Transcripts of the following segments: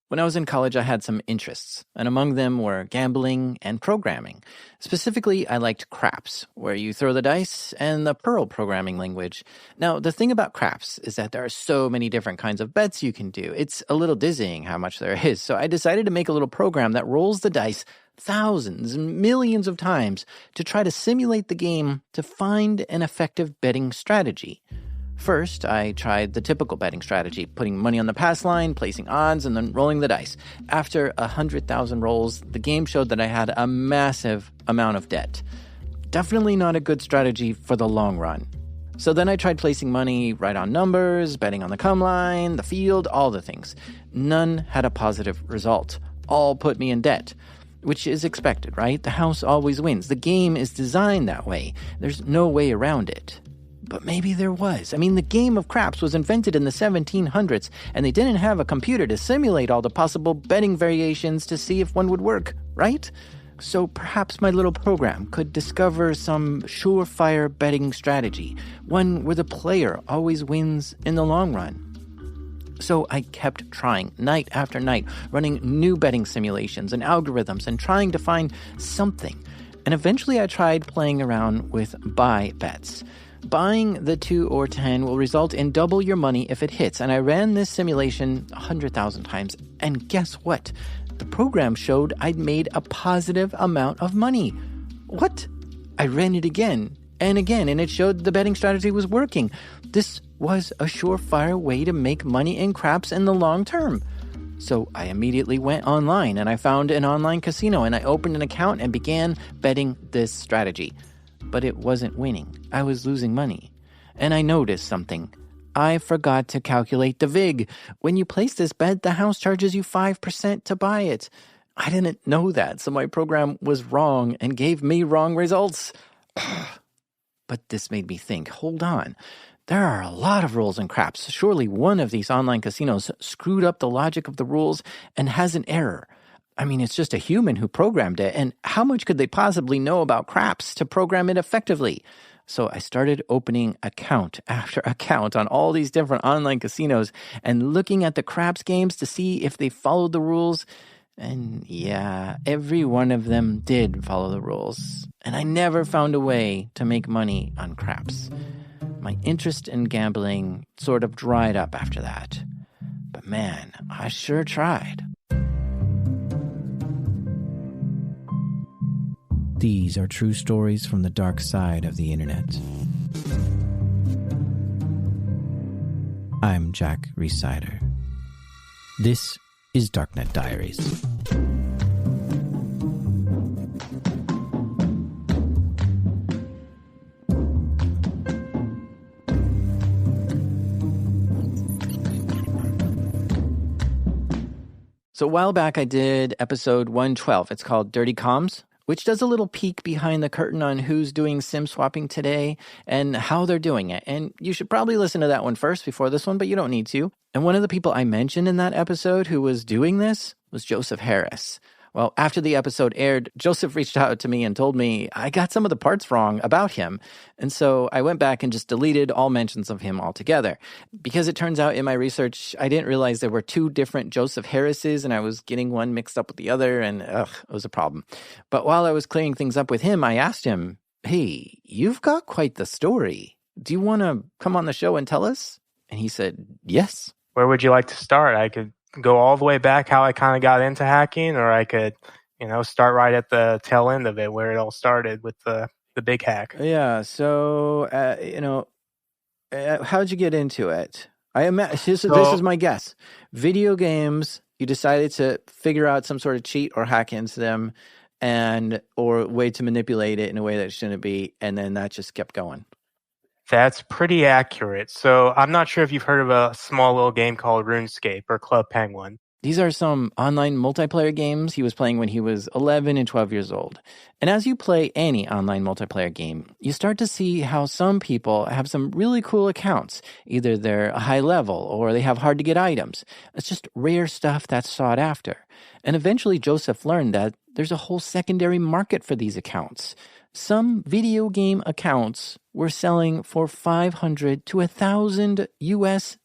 When I was in college, I had some interests, and among them were gambling and programming. Specifically, I liked craps, where you throw the dice, and the Perl programming language. Now, the thing about craps is that there are so many different kinds of bets you can do. It's a little dizzying how much there is, so I decided to make a little program that rolls the dice thousands and millions of times to try to simulate the game to find an effective betting strategy. First, I tried the typical betting strategy, putting money on the pass line, placing odds, and then rolling the dice. After 100,000 rolls, the game showed that I had a massive amount of debt. Definitely not a good strategy for the long run. So then I tried placing money right on numbers, betting on the come line, the field, all the things. None had a positive result. All put me in debt. Which is expected, right? The house always wins. The game is designed that way. There's no way around it. But maybe there was. I mean, the game of craps was invented in the 1700s, and they didn't have a computer to simulate all the possible betting variations to see if one would work, right? So perhaps my little program could discover some surefire betting strategy, one where the player always wins in the long run. So I kept trying night after night, running new betting simulations and algorithms and trying to find something. And eventually I tried playing around with buy bets. Buying the 2 or 10 will result in double your money if it hits. And I ran this simulation 100,000 times. And guess what? The program showed I'd made a positive amount of money. What? I ran it again and again, and it showed the betting strategy was working. This was a surefire way to make money in craps in the long term. So I immediately went online and I found an online casino and I opened an account and began betting this strategy. But it wasn't winning. I was losing money. And I noticed something. I forgot to calculate the VIG. When you place this bet, the house charges you 5% to buy it. I didn't know that, so my program was wrong and gave me wrong results. But this made me think, hold on. There are a lot of rules in craps. Surely one of these online casinos screwed up the logic of the rules and has an error. I mean, it's just a human who programmed it, and how much could they possibly know about craps to program it effectively? So I started opening account after account on all these different online casinos and looking at the craps games to see if they followed the rules. And yeah, every one of them did follow the rules. And I never found a way to make money on craps. My interest in gambling sort of dried up after that. But man, I sure tried. These are true stories from the dark side of the internet. I'm Jack Rhysider. This is Darknet Diaries. So a while back I did episode 112. It's called Dirty Comms, which does a little peek behind the curtain on who's doing SIM swapping today and how they're doing it. And you should probably listen to that one first before this one, but you don't need to. And one of the people I mentioned in that episode who was doing this was Joseph Harris. Well, after the episode aired, Joseph reached out to me and told me I got some of the parts wrong about him. And so I went back and just deleted all mentions of him altogether. Because it turns out in my research, I didn't realize there were 2 different Joseph Harrises, and I was getting one mixed up with the other, and it was a problem. But while I was clearing things up with him, I asked him, hey, you've got quite the story. Do you want to come on the show and tell us? And he said, yes. Where would you like to start? I could go all the way back how I kind of got into hacking, or I could, start right at the tail end of it where it all started with the big hack. Yeah. So, how'd you get into it? This is my guess. Video games, you decided to figure out some sort of cheat or hack into them or way to manipulate it in a way that it shouldn't be. And then that just kept going. That's pretty accurate. So I'm not sure if you've heard of a small little game called RuneScape or Club Penguin. These are some online multiplayer games he was playing when he was 11 and 12 years old. And as you play any online multiplayer game, you start to see how some people have some really cool accounts. Either they're high level or they have hard to get items. It's just rare stuff that's sought after. And eventually Joseph learned that there's a whole secondary market for these accounts. Some video game accounts were selling for $500 to $1,000 US.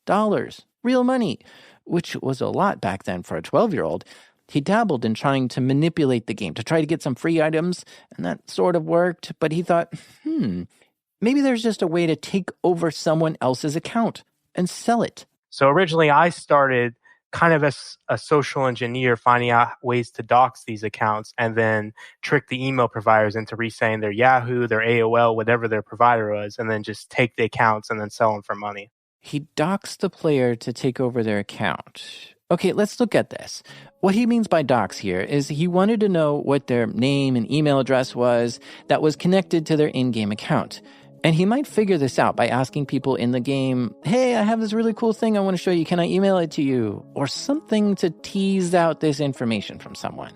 Real money. which was a lot back then for a 12-year-old. He dabbled in trying to manipulate the game to try to get some free items, and that sort of worked, but he thought, maybe there's just a way to take over someone else's account and sell it. So originally I started kind of as a social engineer, finding out ways to dox these accounts and then trick the email providers into reselling their Yahoo, their AOL, whatever their provider was, and then just take the accounts and then sell them for money. He doxed the player to take over their account. Okay, let's look at this. What he means by dox here is he wanted to know what their name and email address was that was connected to their in-game account. And he might figure this out by asking people in the game, hey, I have this really cool thing I want to show you. Can I email it to you? Or something to tease out this information from someone.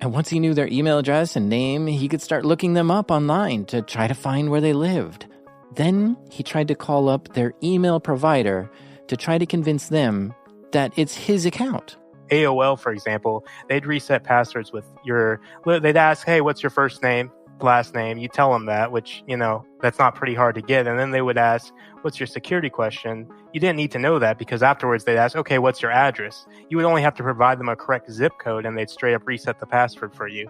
And once he knew their email address and name, he could start looking them up online to try to find where they lived. Then he tried to call up their email provider to try to convince them that it's his account. AOL, for example, they'd reset passwords with they'd ask, hey, what's your first name, last name? You tell them that, which, that's not pretty hard to get. And then they would ask, what's your security question? You didn't need to know that because afterwards they'd ask, okay, what's your address? You would only have to provide them a correct zip code and they'd straight up reset the password for you.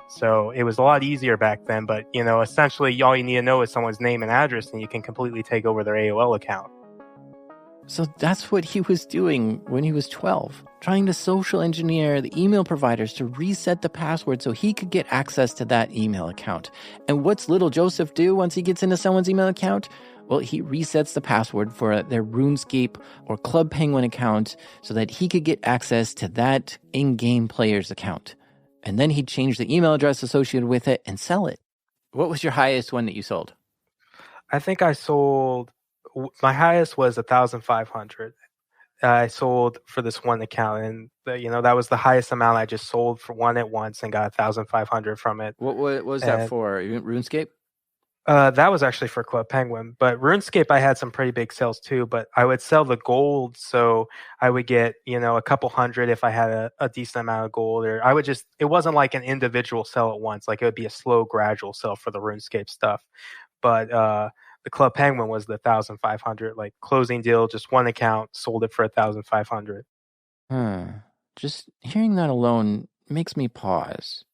So it was a lot easier back then. But, essentially all you need to know is someone's name and address and you can completely take over their AOL account. So that's what he was doing when he was 12, trying to social engineer the email providers to reset the password so he could get access to that email account. And what's little Joseph do once he gets into someone's email account? Well, he resets the password for their RuneScape or Club Penguin account so that he could get access to that in-game player's account. And then he'd change the email address associated with it and sell it. What was your highest one that you sold? I think my highest was 1,500. I sold for this one account, and that was the highest amount I just sold for one at once and got 1,500 from it. What was that for? RuneScape? That was actually for Club Penguin, but RuneScape I had some pretty big sales too. But I would sell the gold, so I would get a couple hundred if I had a decent amount of gold, or it wasn't like an individual sell at once. Like it would be a slow, gradual sell for the RuneScape stuff. But the Club Penguin was the 1,500, like closing deal, just one account, sold it for 1,500. Just hearing that alone makes me pause.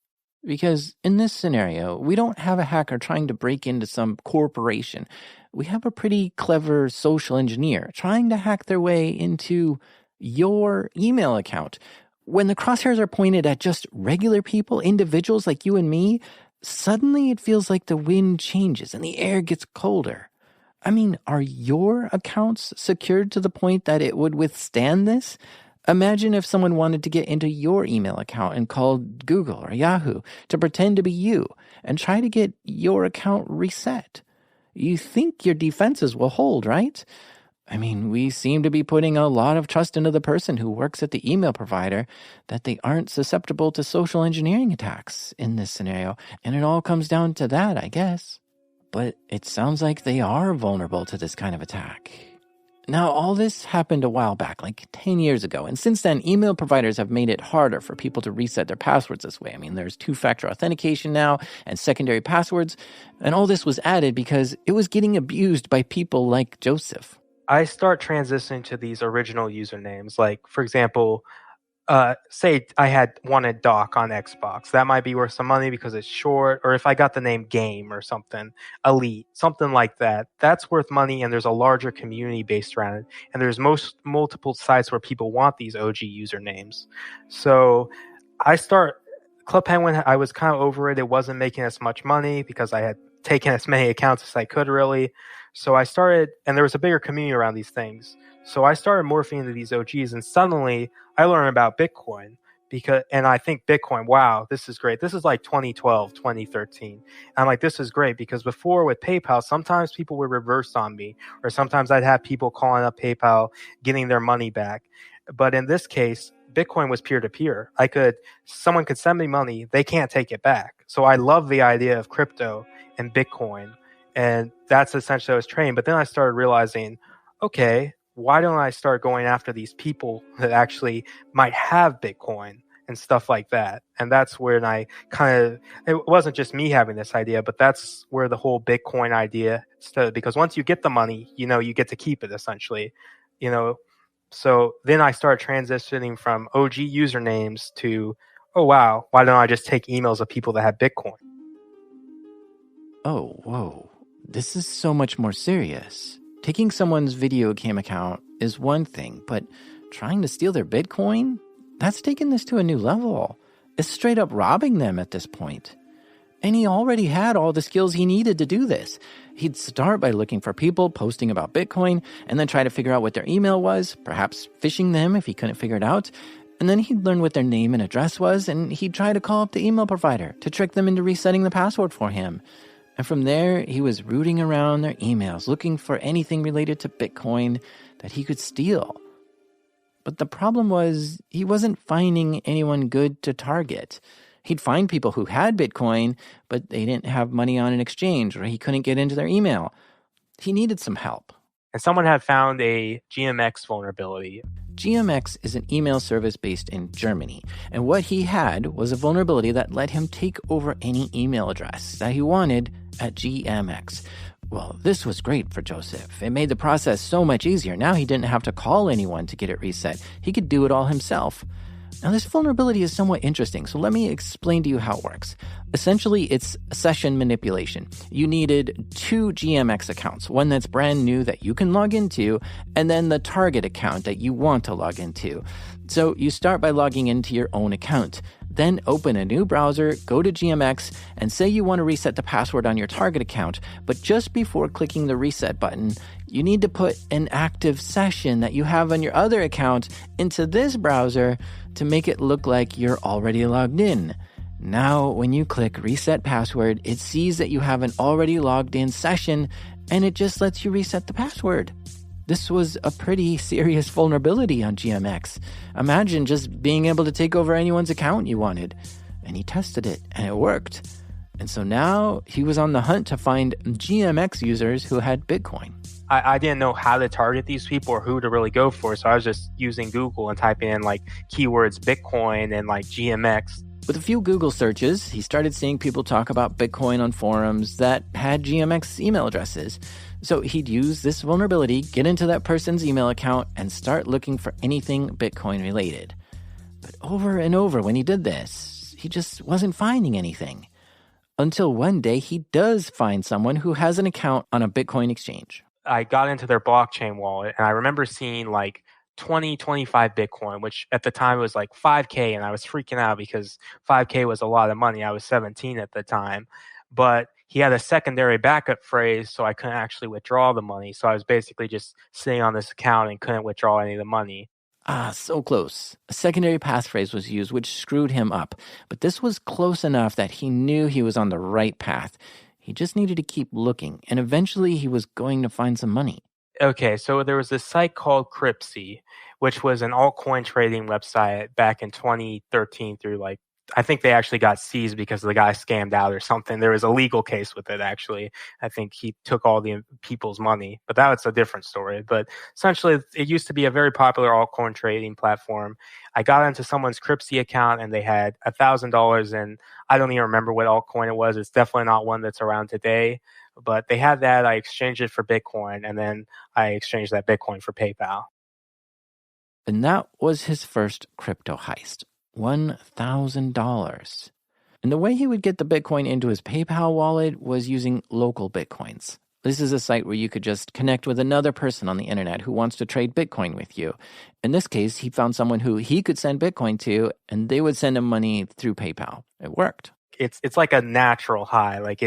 Because in this scenario, we don't have a hacker trying to break into some corporation. We have a pretty clever social engineer trying to hack their way into your email account. When the crosshairs are pointed at just regular people, individuals like you and me, suddenly it feels like the wind changes and the air gets colder. I mean, are your accounts secured to the point that it would withstand this? Imagine if someone wanted to get into your email account and called Google or Yahoo to pretend to be you and try to get your account reset. You think your defenses will hold, right? I mean, we seem to be putting a lot of trust into the person who works at the email provider that they aren't susceptible to social engineering attacks in this scenario. And it all comes down to that, I guess. But it sounds like they are vulnerable to this kind of attack. Now, all this happened a while back, like 10 years ago. And since then, email providers have made it harder for people to reset their passwords this way. I mean, there's two-factor authentication now and secondary passwords. And all this was added because it was getting abused by people like Joseph. I start transitioning to these original usernames. Like, for example, say I wanted Doc on Xbox. That might be worth some money because it's short. Or if I got the name Game or something, Elite, something like that, that's worth money. And there's a larger community based around it. And there's multiple sites where people want these OG usernames. So Club Penguin, I was kind of over it. It wasn't making as much money because I had taken as many accounts as I could really. So I started, and there was a bigger community around these things. So I started morphing into these OGs, and suddenly I learned about Bitcoin and I think Bitcoin, wow, this is great. This is like 2012, 2013. And I'm like, this is great because before with PayPal, sometimes people would reverse on me, or sometimes I'd have people calling up PayPal, getting their money back. But in this case, Bitcoin was peer-to-peer. Someone could send me money, they can't take it back. So I love the idea of crypto and Bitcoin. And that's essentially what I was trained. But then I started realizing, okay, why don't I start going after these people that actually might have Bitcoin and stuff like that? And that's where it wasn't just me having this idea, but that's where the whole Bitcoin idea started. Because once you get the money, you get to keep it essentially. So then I started transitioning from OG usernames to, oh wow, why don't I just take emails of people that have Bitcoin? Oh, whoa. This is so much more serious. Taking someone's video game account is one thing, but trying to steal their Bitcoin? That's taken this to a new level. It's straight up robbing them at this point. And he already had all the skills he needed to do this. He'd start by looking for people posting about Bitcoin and then try to figure out what their email was, perhaps phishing them if he couldn't figure it out. And then he'd learn what their name and address was, and he'd try to call up the email provider to trick them into resetting the password for him. And from there, he was rooting around their emails, looking for anything related to Bitcoin that he could steal. But the problem was, he wasn't finding anyone good to target. He'd find people who had Bitcoin, but they didn't have money on an exchange, or he couldn't get into their email. He needed some help. And someone had found a GMX vulnerability. GMX is an email service based in Germany, and what he had was a vulnerability that let him take over any email address that he wanted at GMX. Well, this was great for Joseph. It made the process so much easier. Now he didn't have to call anyone to get it reset. He could do it all himself. Now, this vulnerability is somewhat interesting, so let me explain to you how it works. Essentially, it's session manipulation. You needed 2 GMX accounts, one that's brand new that you can log into, and then the target account that you want to log into. So you start by logging into your own account. Then open a new browser, go to GMX, and say you want to reset the password on your target account. But just before clicking the reset button, you need to put an active session that you have on your other account into this browser to make it look like you're already logged in. Now, when you click reset password, it sees that you have an already logged in session, and it just lets you reset the password. This was a pretty serious vulnerability on GMX. Imagine just being able to take over anyone's account you wanted. And he tested it, and it worked. And so now he was on the hunt to find GMX users who had Bitcoin. I didn't know how to target these people or who to really go for, so I was just using Google and typing in like keywords Bitcoin and like GMX. With a few Google searches, he started seeing people talk about Bitcoin on forums that had GMX email addresses. So he'd use this vulnerability, get into that person's email account, and start looking for anything Bitcoin related. But over and over when he did this, he just wasn't finding anything. Until one day he does find someone who has an account on a Bitcoin exchange. I got into their blockchain wallet, and I remember seeing like 25 Bitcoin, which at the time was like 5K, and I was freaking out because 5K was a lot of money. I was 17 at the time, but he had a secondary backup phrase, so I couldn't actually withdraw the money. So I was basically just sitting on this account and couldn't withdraw any of the money. So close. A secondary passphrase was used, which screwed him up. But this was close enough that he knew he was on the right path. He just needed to keep looking, and eventually he was going to find some money. Okay, so there was this site called Cryptsy, which was an altcoin trading website back in 2013 through like, I think they actually got seized because the guy scammed out or something. There was a legal case with it, actually. I think he took all the people's money, but that was a different story. But essentially, it used to be a very popular altcoin trading platform. I got into someone's Cryptsy account and they had $1,000, and I don't even remember what altcoin it was. It's definitely not one that's around today, but they had that. I exchanged it for Bitcoin, and then I exchanged that Bitcoin for PayPal. And that was his first crypto heist. $1,000. And the way he would get the Bitcoin into his PayPal wallet was using local Bitcoins. This is a site where you could just connect with another person on the internet who wants to trade Bitcoin with you. In this case, he found someone who he could send Bitcoin to, and they would send him money through PayPal. It worked. It's like a natural high. Like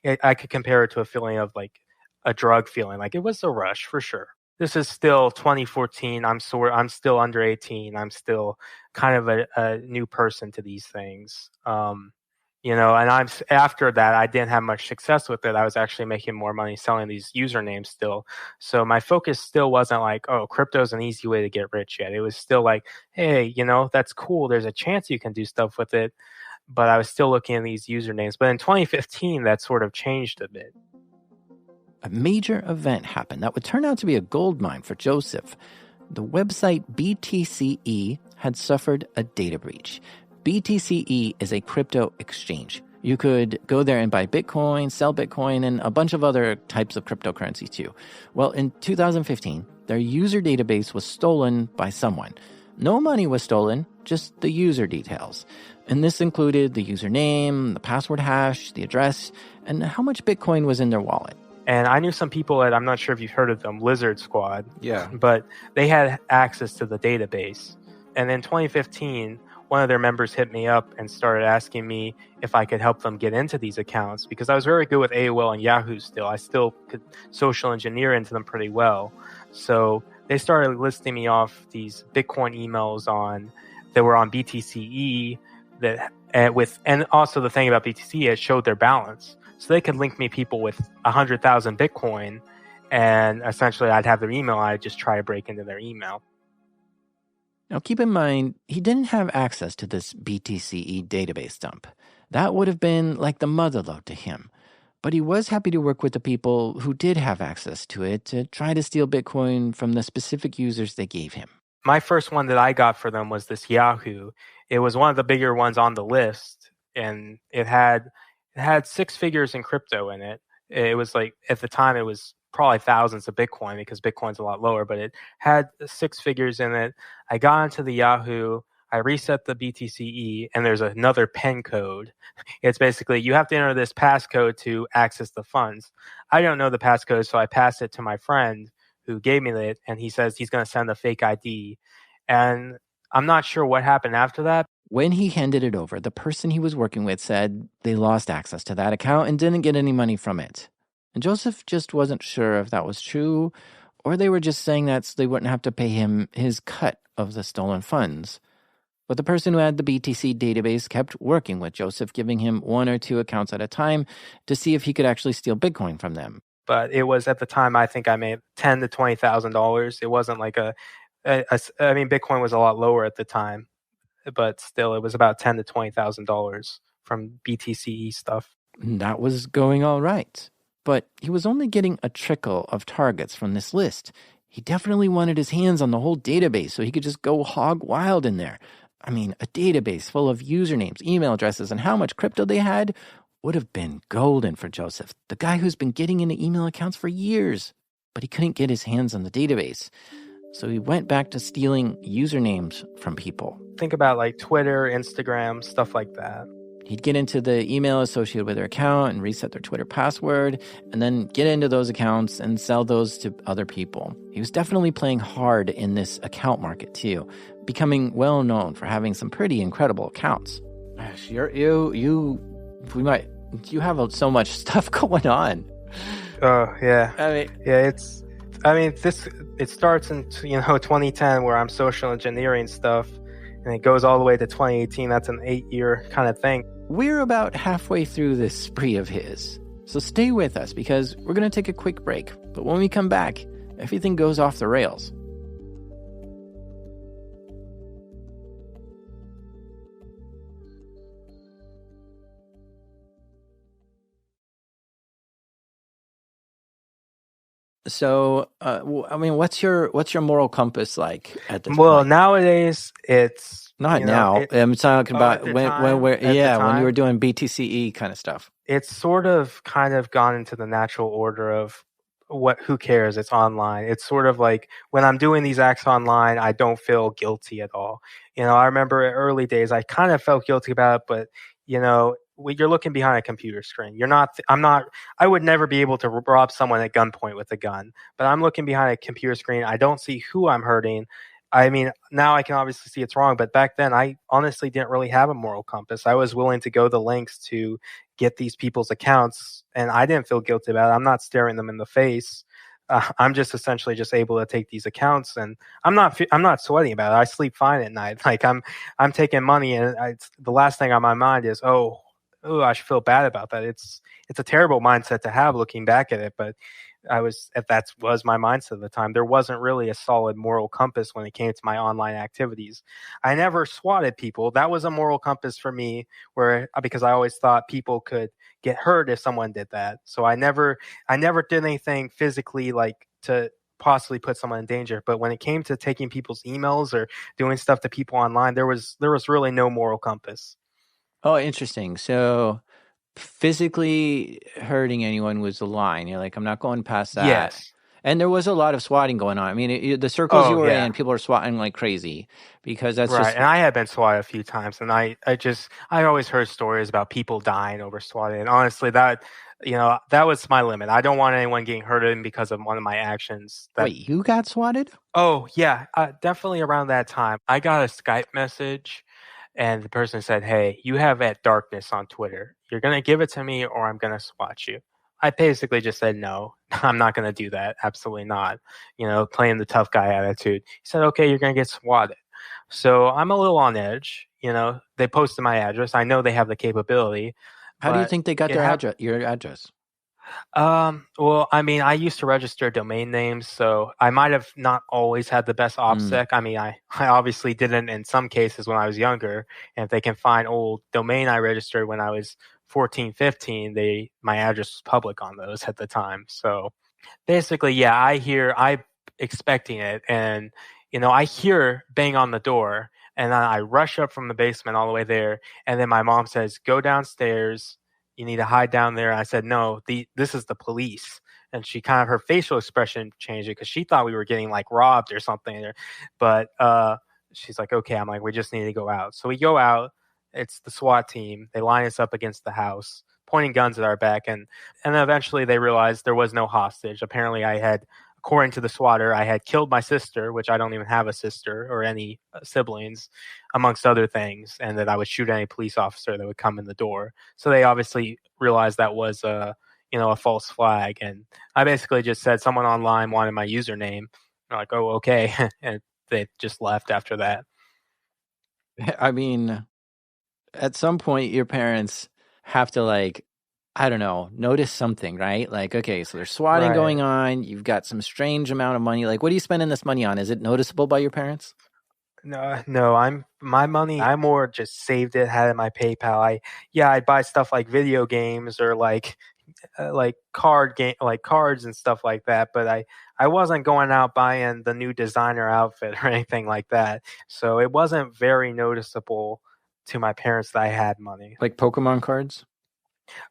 I could compare it to a feeling of like a drug feeling. Like it was a rush for sure. This is still 2014. I'm still under 18. I'm still kind of a new person to these things. And after that, I didn't have much success with it. I was actually making more money selling these usernames still. So my focus still wasn't like, oh, crypto is an easy way to get rich yet. It was still like, hey, that's cool. There's a chance you can do stuff with it. But I was still looking at these usernames. But in 2015, that sort of changed a bit. A major event happened that would turn out to be a goldmine for Joseph. The website BTCE had suffered a data breach. BTCE is a crypto exchange. You could go there and buy Bitcoin, sell Bitcoin, and a bunch of other types of cryptocurrency too. Well, in 2015, their user database was stolen by someone. No money was stolen, just the user details. And this included the username, the password hash, the address, and how much Bitcoin was in their wallet. And I knew some people I'm not sure if you've heard of them, Lizard Squad. Yeah. But they had access to the database. And in 2015, one of their members hit me up and started asking me if I could help them get into these accounts because I was very good with AOL and Yahoo still. I still could social engineer into them pretty well. So they started listing me off these Bitcoin emails that were on BTCE and also the thing about BTC, it showed their balance. So they could link me people with 100,000 Bitcoin, and essentially I'd have their email. I'd just try to break into their email. Now, keep in mind, he didn't have access to this BTCE database dump. That would have been like the mother lode to him. But he was happy to work with the people who did have access to it to try to steal Bitcoin from the specific users they gave him. My first one that I got for them was this Yahoo. It was one of the bigger ones on the list, and it had 6 figures in crypto in it. It was like, at the time, it was probably thousands of Bitcoin because Bitcoin's a lot lower, but it had 6 figures in it. I got into the Yahoo, I reset the BTCE, and there's another PIN code. It's basically, you have to enter this passcode to access the funds. I don't know the passcode, so I passed it to my friend who gave me it, and he says he's going to send a fake ID. And I'm not sure what happened after that. When he handed it over, the person he was working with said they lost access to that account and didn't get any money from it. And Joseph just wasn't sure if that was true, or they were just saying that so they wouldn't have to pay him his cut of the stolen funds. But the person who had the BTC database kept working with Joseph, giving him 1 or 2 accounts at a time to see if he could actually steal Bitcoin from them. But it was, at the time, I think I made $10,000 to $20,000. It wasn't like Bitcoin was a lot lower at the time, but still, it was about $10,000 to $20,000 from BTCE stuff. That was going all right. But he was only getting a trickle of targets from this list. He definitely wanted his hands on the whole database so he could just go hog wild in there. I mean, a database full of usernames, email addresses, and how much crypto they had would have been golden for Joseph, the guy who's been getting into email accounts for years. But he couldn't get his hands on the database. So he went back to stealing usernames from people. Think about like Twitter, Instagram, stuff like that. He'd get into the email associated with their account and reset their Twitter password, and then get into those accounts and sell those to other people. He was definitely playing hard in this account market too, becoming well known for having some pretty incredible accounts. Gosh, you have so much stuff going on. Oh yeah, it starts in 2010 where I'm social engineering stuff, and it goes all the way to 2018. That's an 8-year kind of thing. We're about halfway through this spree of his, so stay with us because we're going to take a quick break. But when we come back, everything goes off the rails. So, what's your moral compass like at this point? Well, nowadays it's not now. I'm talking about when you were doing BTCE kind of stuff. It's sort of kind of gone into the natural order of who cares? It's online. It's sort of like when I'm doing these acts online, I don't feel guilty at all. I remember in early days, I kind of felt guilty about it, but you're looking behind a computer screen. I would never be able to rob someone at gunpoint with a gun, but I'm looking behind a computer screen. I don't see who I'm hurting. I mean, now I can obviously see it's wrong, but back then I honestly didn't really have a moral compass. I was willing to go the lengths to get these people's accounts, and I didn't feel guilty about it. I'm not staring them in the face. I'm just essentially just able to take these accounts, and I'm not sweating about it. I sleep fine at night. Like I'm taking money, and the last thing on my mind is, I should feel bad about that. It's a terrible mindset to have looking back at it, but that was my mindset at the time. There wasn't really a solid moral compass when it came to my online activities. I never swatted people. That was a moral compass for me, because I always thought people could get hurt if someone did that. So I never did anything physically like to possibly put someone in danger. But when it came to taking people's emails or doing stuff to people online, there was really no moral compass. Oh, interesting. So physically hurting anyone was the line. You're like, I'm not going past that. Yes. And there was a lot of swatting going on. I mean, the circles you Oh were yeah. in, people are swatting like crazy because that's Right, just and I had been swatted a few times, and I always heard stories about people dying over swatting, and honestly, that was my limit. I don't want anyone getting hurt because of one of my actions. wait, you got swatted? Oh yeah, definitely around that time, I got a Skype message, and the person said, "Hey, you have at darkness on Twitter. You're gonna give it to me, or I'm gonna swat you." I basically just said no. I'm not gonna do that. Absolutely not. Playing the tough guy attitude. He said, "Okay, you're gonna get swatted." So I'm a little on edge. They posted my address. I know they have the capability, How do you but think they got it their happened. address? Your address? Well, I mean, I used to register domain names, so I might have not always had the best Mm. OPSEC. I mean, I obviously didn't in some cases when I was younger, and if they can find old domain I registered when I was 14, 15, my address was public on those at the time. So basically, yeah, I'm expecting it, and I hear bang on the door, and then I rush up from the basement all the way there, and then my mom says, "Go downstairs. You need to hide down there." I said, "No, this is the police." And she kind of her facial expression changed because she thought we were getting like robbed or something. But she's like, "Okay." I'm like, "We just need to go out." So we go out. It's the SWAT team. They line us up against the house, pointing guns at our back, and then eventually they realized there was no hostage. Apparently, according to the swatter, I had killed my sister, which I don't even have a sister or any siblings, amongst other things, and that I would shoot any police officer that would come in the door. So they obviously realized that was a false flag. And I basically just said someone online wanted my username. They're like, "Oh, okay," and they just left after that. I mean, at some point, your parents have to like, I don't know, notice something, right? Like, okay, so there's swatting Right. going on. You've got some strange amount of money. Like, what are you spending this money on? Is it noticeable by your parents? No, no, my money. I more just saved it, had it in my PayPal. I'd buy stuff like video games or like like cards and stuff like that. But I wasn't going out buying the new designer outfit or anything like that. So it wasn't very noticeable to my parents that I had money. Like Pokemon cards?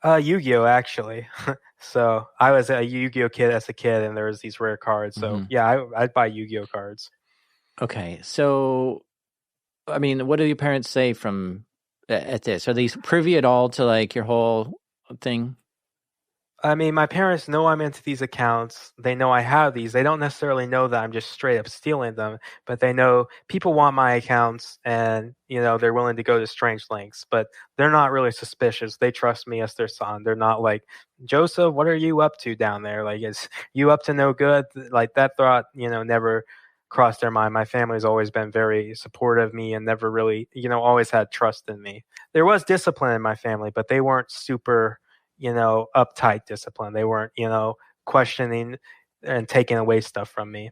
Yu-Gi-Oh actually. So I was a Yu-Gi-Oh kid as a kid, and there was these rare cards. So Hmm. yeah, I'd buy Yu-Gi-Oh cards. Okay, so I mean, what do your parents say at this? Are they privy at all to like your whole thing? I mean, my parents know I'm into these accounts. They know I have these. They don't necessarily know that I'm just straight up stealing them, but they know people want my accounts and, they're willing to go to strange lengths, but they're not really suspicious. They trust me as their son. They're not like, "Joseph, what are you up to down there? Like, is you up to no good?" Like that thought, never crossed their mind. My family's always been very supportive of me and never really, always had trust in me. There was discipline in my family, but they weren't super uptight discipline. They weren't, questioning and taking away stuff from me.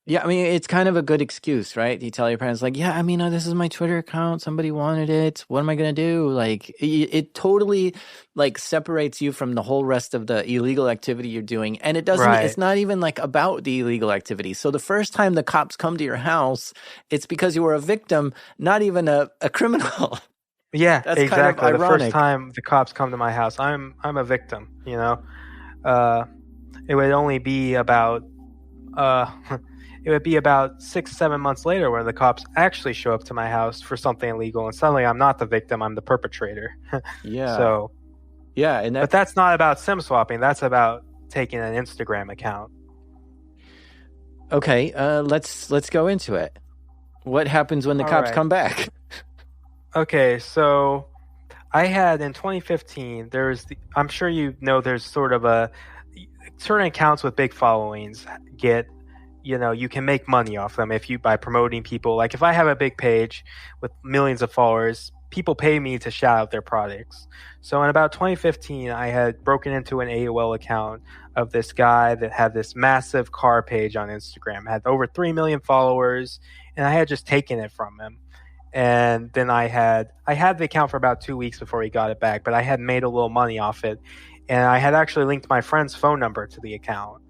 Yeah, I mean, it's kind of a good excuse, right? You tell your parents, like, yeah, I mean, this is my Twitter account. Somebody wanted it. What am I going to do? Like, it totally, like, separates you from the whole rest of the illegal activity you're doing. And it's Right. not even, like, about the illegal activity. So the first time the cops come to your house, it's because you were a victim, not even a criminal. Yeah, That's kind of exactly. The first ironic. time the cops come to my house, I'm a victim, Uh it would only be about uh it would be about 6, 7 months later when the cops actually show up to my house for something illegal, and suddenly I'm not the victim, I'm the perpetrator. Yeah. So, Yeah. And but that's not about sim swapping, that's about taking an Instagram account. okay, let's go into it. What happens when the All cops right. come back? Okay, so I had in 2015. I'm sure there's sort of a certain accounts with big followings get, you can make money off them if you by promoting people. Like if I have a big page with millions of followers, people pay me to shout out their products. So in about 2015, I had broken into an AOL account of this guy that had this massive car page on Instagram, had over 3 million followers, and I had just taken it from him. And then I had the account for about 2 weeks before he got it back, but I had made a little money off it, and I had actually linked my friend's phone number to the account.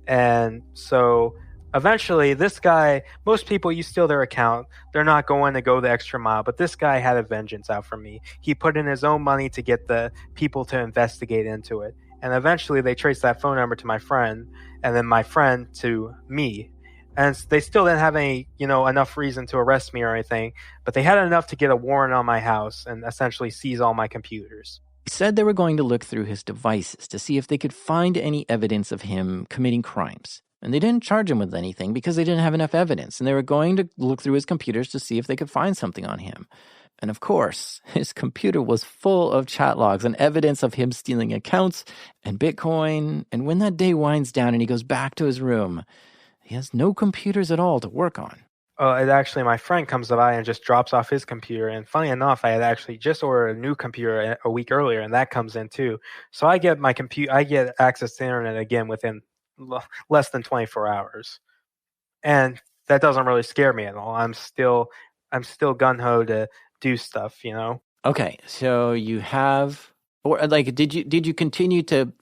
And so eventually this guy, most people, you steal their account, they're not going to go the extra mile, but this guy had a vengeance out for me. He put in his own money to get the people to investigate into it, And eventually they traced that phone number to my friend, and then my friend to me. And they still didn't have any, enough reason to arrest me or anything, but they had enough to get a warrant on my house and essentially seize all my computers. He said they were going to look through his devices to see if they could find any evidence of him committing crimes. And they didn't charge him with anything because they didn't have enough evidence. And they were going to look through his computers to see if they could find something on him. And of course, his computer was full of chat logs and evidence of him stealing accounts and Bitcoin. And when that day winds down and he goes back to his room, he has no computers at all to work on. My friend comes by and just drops off his computer. And funny enough, I had actually just ordered a new computer a week earlier, and that comes in too. So I get I get access to the internet again within less than 24 hours. And that doesn't really scare me at all. I'm still gung-ho to do stuff, Okay, so you have, or like, did you continue to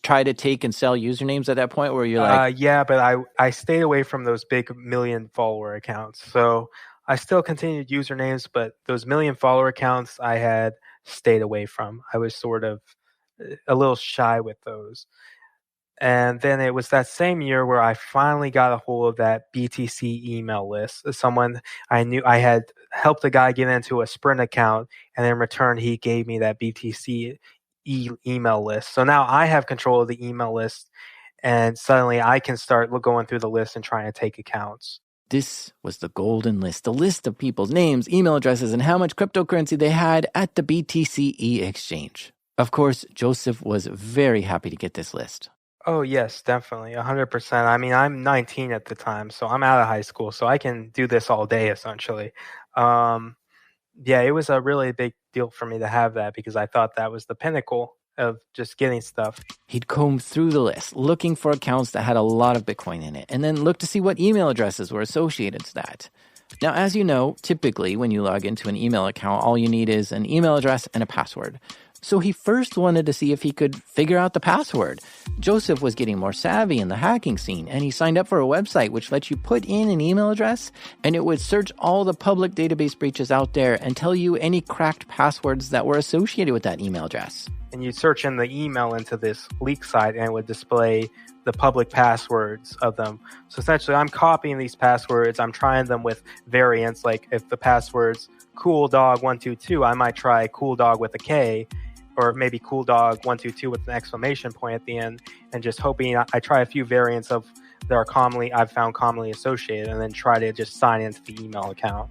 try to take and sell usernames at that point where you're like... Yeah, but I stayed away from those big million follower accounts. So I still continued usernames, but those million follower accounts I had stayed away from. I was sort of a little shy with those. And then it was that same year where I finally got a hold of that BTC email list. Someone I knew, I had helped a guy get into a Sprint account, and in return, he gave me that BTC email list. So now I have control of the email list, and suddenly I can start going through the list and trying to take accounts. This was the golden list, the list of people's names, email addresses, and how much cryptocurrency they had at the BTC exchange. Of course, Joseph was very happy to get this list. Oh, yes, definitely. 100%. I mean, I'm 19 at the time, so I'm out of high school, so I can do this all day, essentially. Yeah, it was a really big deal for me to have that because I thought that was the pinnacle of just getting stuff. He'd comb through the list, looking for accounts that had a lot of Bitcoin in it, and then look to see what email addresses were associated to that. Now, as you know, typically when you log into an email account, all you need is an email address and a password. So he first wanted to see if he could figure out the password. Joseph was getting more savvy in the hacking scene, and he signed up for a website which lets you put in an email address, and it would search all the public database breaches out there and tell you any cracked passwords that were associated with that email address. And you'd search in the email into this leak site, and it would display the public passwords of them. So essentially, I'm copying these passwords. I'm trying them with variants. Like if the password's CoolDog122, I might try CoolDog with a K, or maybe CoolDog122 with an exclamation point at the end, and just hoping I try a few variants of that are I've found commonly associated, and then try to just sign into the email account.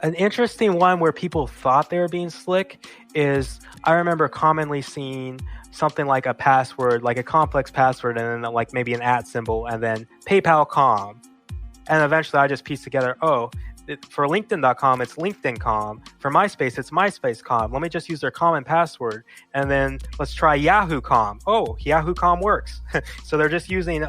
An interesting one where people thought they were being slick is I remember commonly seeing something like a password, like a complex password, and then like maybe an @ symbol, and then PayPal.com. And eventually I just pieced together, for LinkedIn.com, it's LinkedIn.com. For MySpace, it's MySpace.com. Let me just use their common password. And then let's try Yahoo.com. Oh, Yahoo.com works. So they're just using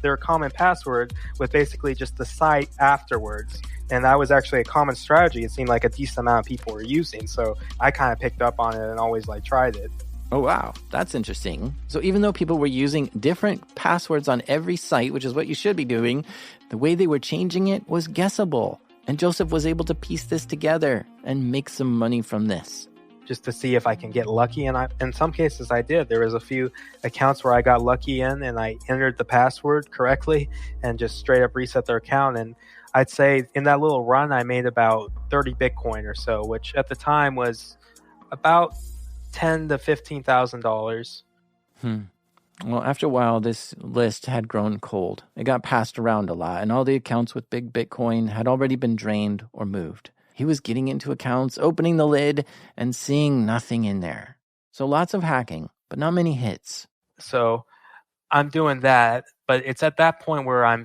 their common password with basically just the site afterwards. And that was actually a common strategy. It seemed like a decent amount of people were using. So I kind of picked up on it and always tried it. Oh, wow. That's interesting. So even though people were using different passwords on every site, which is what you should be doing, the way they were changing it was guessable. And Joseph was able to piece this together and make some money from this. Just to see if I can get lucky. And in some cases I did. There was a few accounts where I got lucky in and I entered the password correctly and just straight up reset their account. And I'd say in that little run, I made about 30 Bitcoin or so, which at the time was about $10,000 to $15,000. Well, after a while, this list had grown cold. It got passed around a lot, and all the accounts with big Bitcoin had already been drained or moved. He was getting into accounts, opening the lid, and seeing nothing in there. So lots of hacking, but not many hits. So I'm doing that, but it's at that point where I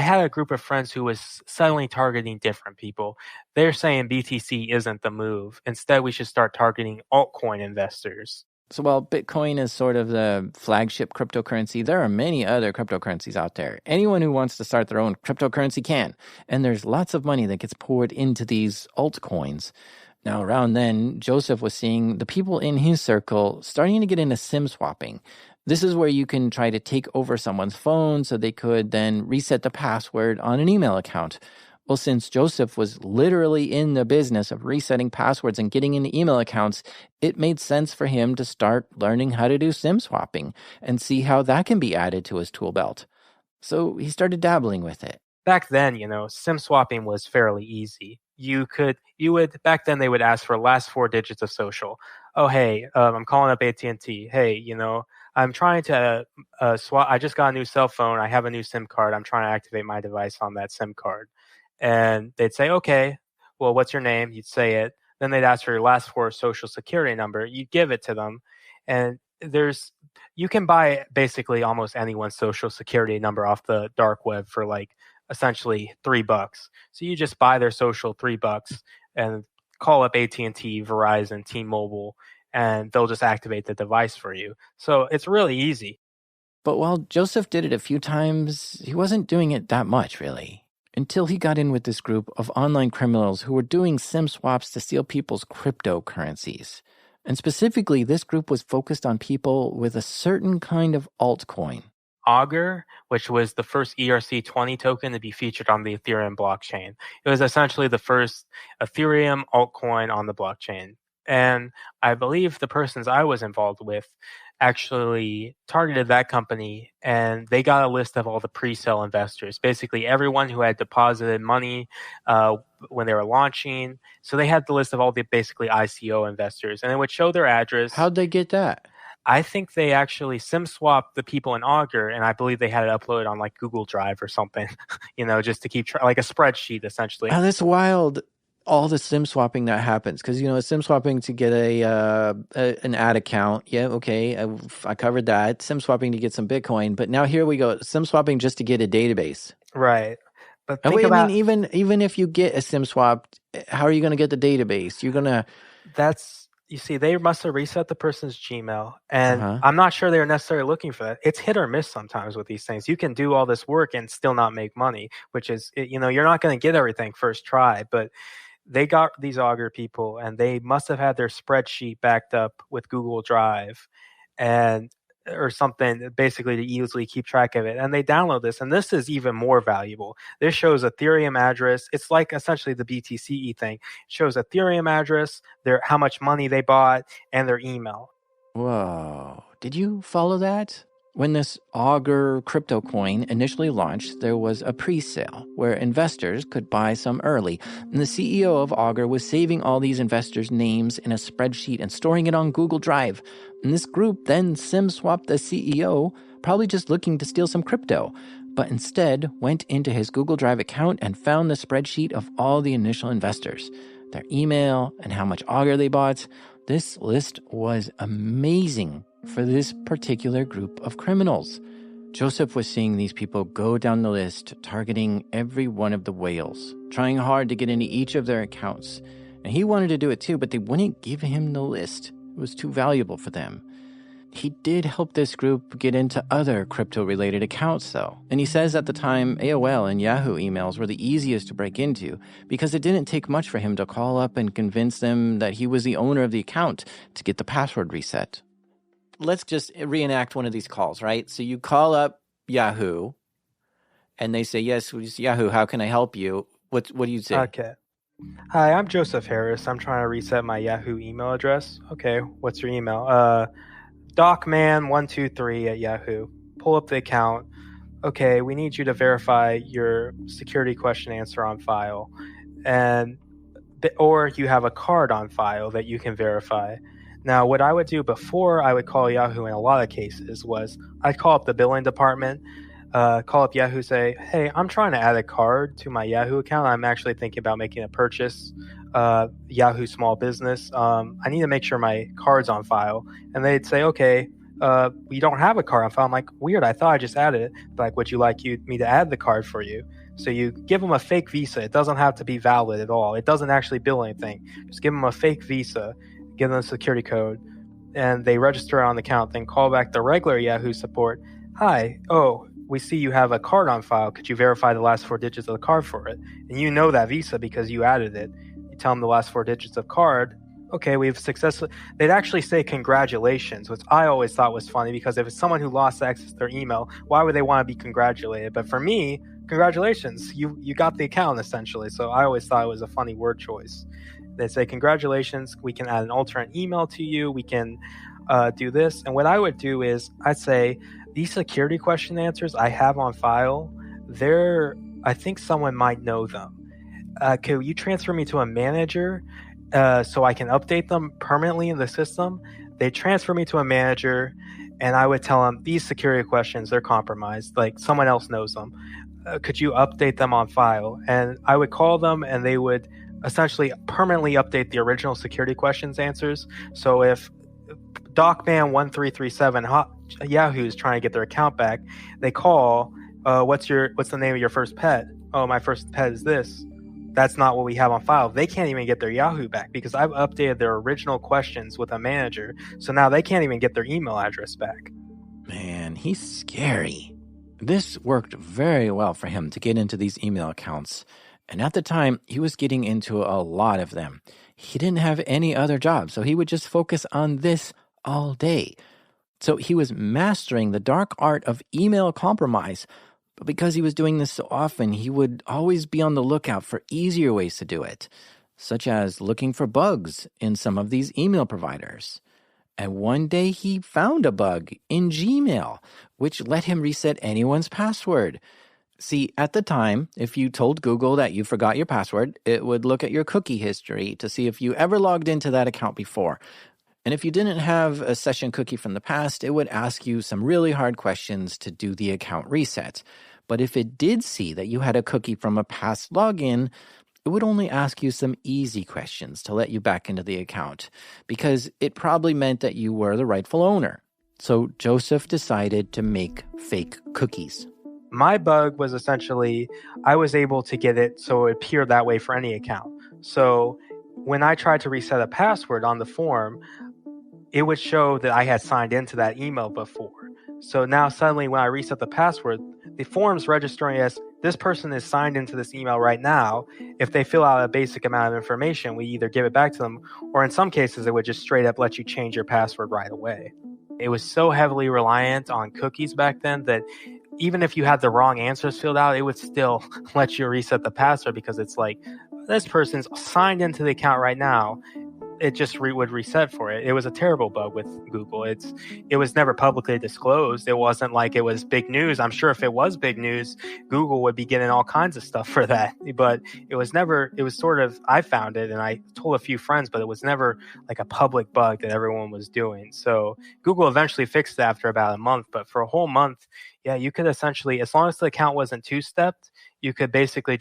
had a group of friends who was suddenly targeting different people. They're saying BTC isn't the move. Instead, we should start targeting altcoin investors. So while Bitcoin is sort of the flagship cryptocurrency, there are many other cryptocurrencies out there. Anyone who wants to start their own cryptocurrency can. And there's lots of money that gets poured into these altcoins. Now, around then, Joseph was seeing the people in his circle starting to get into SIM swapping. This is where you can try to take over someone's phone so they could then reset the password on an email account. Well, since Joseph was literally in the business of resetting passwords and getting into email accounts, it made sense for him to start learning how to do SIM swapping and see how that can be added to his tool belt. So he started dabbling with it. Back then, SIM swapping was fairly easy. Back then they would ask for last four digits of social. Oh, hey, I'm calling up AT&T. Hey, I'm trying to swap. I just got a new cell phone. I have a new SIM card. I'm trying to activate my device on that SIM card. And they'd say, okay, well, what's your name? You'd say it. Then they'd ask for your last four social security number. You'd give it to them. And you can buy basically almost anyone's social security number off the dark web for like essentially $3. So you just buy their social $3 and call up AT&T, Verizon, T-Mobile, and they'll just activate the device for you. So it's really easy. But while Joseph did it a few times, he wasn't doing it that much, really. Until he got in with this group of online criminals who were doing SIM swaps to steal people's cryptocurrencies. And specifically, this group was focused on people with a certain kind of altcoin. Augur, which was the first ERC20 token to be featured on the Ethereum blockchain. It was essentially the first Ethereum altcoin on the blockchain. And I believe the persons I was involved with actually targeted that company, and they got a list of all the pre-sale investors, basically everyone who had deposited money when they were launching. So they had the list of all the basically ICO investors, and it would show their address. How'd they get that? I think they actually SIM swapped the people in Augur, and I believe they had it uploaded on like Google Drive or something, just to keep like a spreadsheet essentially. Oh, that's wild. All the SIM swapping that happens, because SIM swapping to get an ad account. Yeah, okay, I covered that. SIM swapping to get some Bitcoin, but now here we go. SIM swapping just to get a database. Right, but even if you get a SIM swap, how are you going to get the database? You see, they must have reset the person's Gmail, and I'm not sure they were necessarily looking for that. It's hit or miss sometimes with these things. You can do all this work and still not make money, which is, you're not going to get everything first try, but they got these Augur people, and they must have had their spreadsheet backed up with Google Drive or something, basically to easily keep track of it. And they download this, and this is even more valuable. This shows Ethereum address. It's like essentially the BTCE thing. It shows Ethereum address, how much money they bought, and their email. Whoa. Did you follow that? When this Augur crypto coin initially launched, there was a pre-sale where investors could buy some early. And the CEO of Augur was saving all these investors' names in a spreadsheet and storing it on Google Drive. And this group then SIM swapped the CEO, probably just looking to steal some crypto, but instead went into his Google Drive account and found the spreadsheet of all the initial investors, their email, and how much Augur they bought. This list was amazing for this particular group of criminals. Joseph was seeing these people go down the list, targeting every one of the whales, trying hard to get into each of their accounts. And he wanted to do it too, but they wouldn't give him the list. It was too valuable for them. He did help this group get into other crypto-related accounts, though. And he says at the time, AOL and Yahoo emails were the easiest to break into because it didn't take much for him to call up and convince them that he was the owner of the account to get the password reset. Let's just reenact one of these calls, right? So you call up Yahoo, and they say, yes, Yahoo, how can I help you? What do you say? Okay. Hi, I'm Joseph Harris. I'm trying to reset my Yahoo email address. Okay, what's your email? Docman123 at Yahoo. Pull up the account. Okay, we need you to verify your security question answer on file. Or you have a card on file that you can verify. Now, what I would do before I would call Yahoo in a lot of cases was I'd call up the billing department, call up Yahoo, say, hey, I'm trying to add a card to my Yahoo account. I'm actually thinking about making a purchase, Yahoo small business. I need to make sure my card's on file. And they'd say, okay, we don't have a card on file. I'm like, weird, I thought I just added it. Like, would you like me to add the card for you? So you give them a fake Visa. It doesn't have to be valid at all. It doesn't actually bill anything. Just give them a fake Visa, give them a security code, and they register on the account, then call back the regular Yahoo support. Hi, we see you have a card on file. Could you verify the last four digits of the card for it? And you know that Visa because you added it. You tell them the last four digits of card. Okay, we've successfully... They'd actually say congratulations, which I always thought was funny because if it's someone who lost access to their email, why would they want to be congratulated? But for me, congratulations, you got the account essentially. So I always thought it was a funny word choice. They say, congratulations, we can add an alternate email to you, we can do this. And what I would do is I'd say, these security question answers I have on file, I think someone might know them. Could you transfer me to a manager so I can update them permanently in the system? They transfer me to a manager, and I would tell them, these security questions, they're compromised. Like, someone else knows them. Could you update them on file? And I would call them, and they would essentially permanently update the original security questions answers. So if DocMan1337 Yahoo is trying to get their account back, they call, what's the name of your first pet? Oh, my first pet is this. That's not what we have on file. They can't even get their Yahoo back because I've updated their original questions with a manager. So now they can't even get their email address back. Man, he's scary. This worked very well for him to get into these email accounts. And at the time, he was getting into a lot of them. He didn't have any other job, so he would just focus on this all day. So he was mastering the dark art of email compromise. But because he was doing this so often, he would always be on the lookout for easier ways to do it, such as looking for bugs in some of these email providers. And one day he found a bug in Gmail, which let him reset anyone's password. See, at the time, if you told Google that you forgot your password, it would look at your cookie history to see if you ever logged into that account before. And if you didn't have a session cookie from the past, it would ask you some really hard questions to do the account reset. But if it did see that you had a cookie from a past login, it would only ask you some easy questions to let you back into the account, because it probably meant that you were the rightful owner. So Joseph decided to make fake cookies. My bug was essentially, I was able to get it so it appeared that way for any account. So when I tried to reset a password on the form, it would show that I had signed into that email before. So now suddenly when I reset the password, the form's registering as this person is signed into this email right now. If they fill out a basic amount of information, we either give it back to them, or in some cases, it would just straight up let you change your password right away. It was so heavily reliant on cookies back then that even if you had the wrong answers filled out, it would still let you reset the password because it's like, this person's signed into the account right now. It just would reset for it. It was a terrible bug with Google. It was never publicly disclosed. It wasn't like it was big news. I'm sure if it was big news, Google would be getting all kinds of stuff for that. But it was sort of, I found it and I told a few friends, but it was never like a public bug that everyone was doing. So Google eventually fixed it after about a month. But for a whole month, yeah, you could essentially, as long as the account wasn't two-stepped, you could basically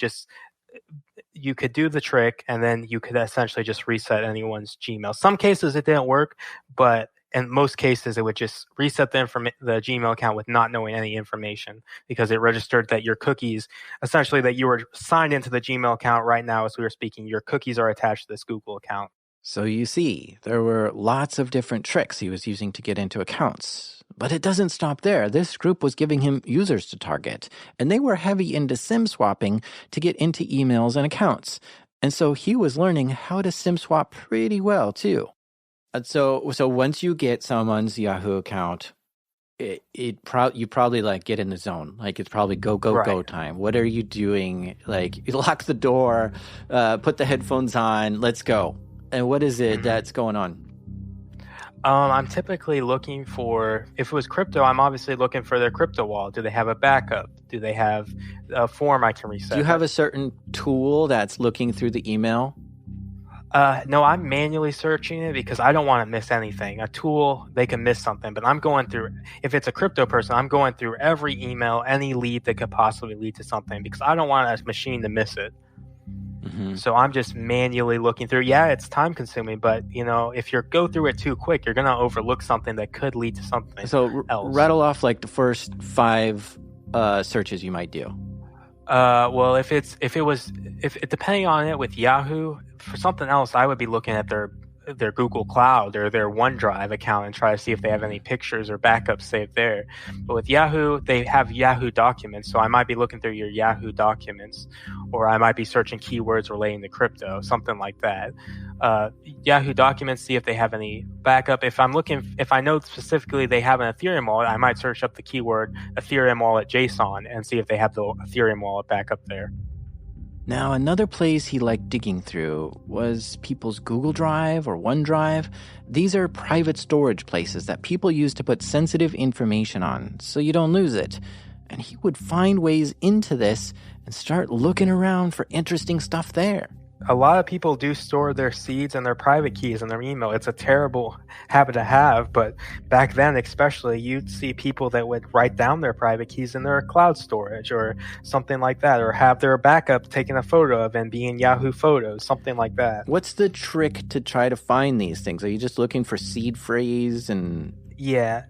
you could do the trick, and then you could essentially just reset anyone's Gmail. Some cases it didn't work, but in most cases it would just reset the Gmail account with not knowing any information, because it registered that your cookies, essentially that you were signed into the Gmail account right now as we were speaking, your cookies are attached to this Google account. So you see, there were lots of different tricks he was using to get into accounts. But it doesn't stop there. This group was giving him users to target, and they were heavy into SIM swapping to get into emails and accounts. And so he was learning how to SIM swap pretty well, too. So once you get someone's Yahoo account, you probably like get in the zone. Like it's probably go time. What are you doing? Like you lock the door, put the headphones on, let's go. And what is it that's going on? I'm typically looking for, if it was crypto, I'm obviously looking for their crypto wallet. Do they have a backup? Do they have a form I can reset? Do you have a certain tool that's looking through the email? No, I'm manually searching it because I don't want to miss anything. A tool, they can miss something, but I'm going through, if it's a crypto person, I'm going through every email, any lead that could possibly lead to something, because I don't want a machine to miss it. Mm-hmm. So I'm just manually looking through. Yeah, it's time consuming, but if you go through it too quick, you're going to overlook something that could lead to something else. Rattle off like the first 5 searches you might do. Well, if depending on it with Yahoo, for something else, I would be looking at their their Google Cloud or their OneDrive account and try to see if they have any pictures or backups saved there. But with Yahoo, they have Yahoo Documents, so I might be looking through your Yahoo Documents, or I might be searching keywords relating to crypto, something like that. Yahoo Documents, see if they have any backup. If I know specifically they have an Ethereum wallet, I might search up the keyword Ethereum wallet JSON and see if they have the Ethereum wallet backup there. Now, another place he liked digging through was people's Google Drive or OneDrive. These are private storage places that people use to put sensitive information on so you don't lose it. And he would find ways into this and start looking around for interesting stuff there. A lot of people do store their seeds and their private keys in their email. It's a terrible habit to have, but back then especially, you'd see people that would write down their private keys in their cloud storage or something like that, or have their backup taken a photo of and be in Yahoo Photos, something like that. What's the trick to try to find these things? Are you just looking for seed phrase and... Yeah,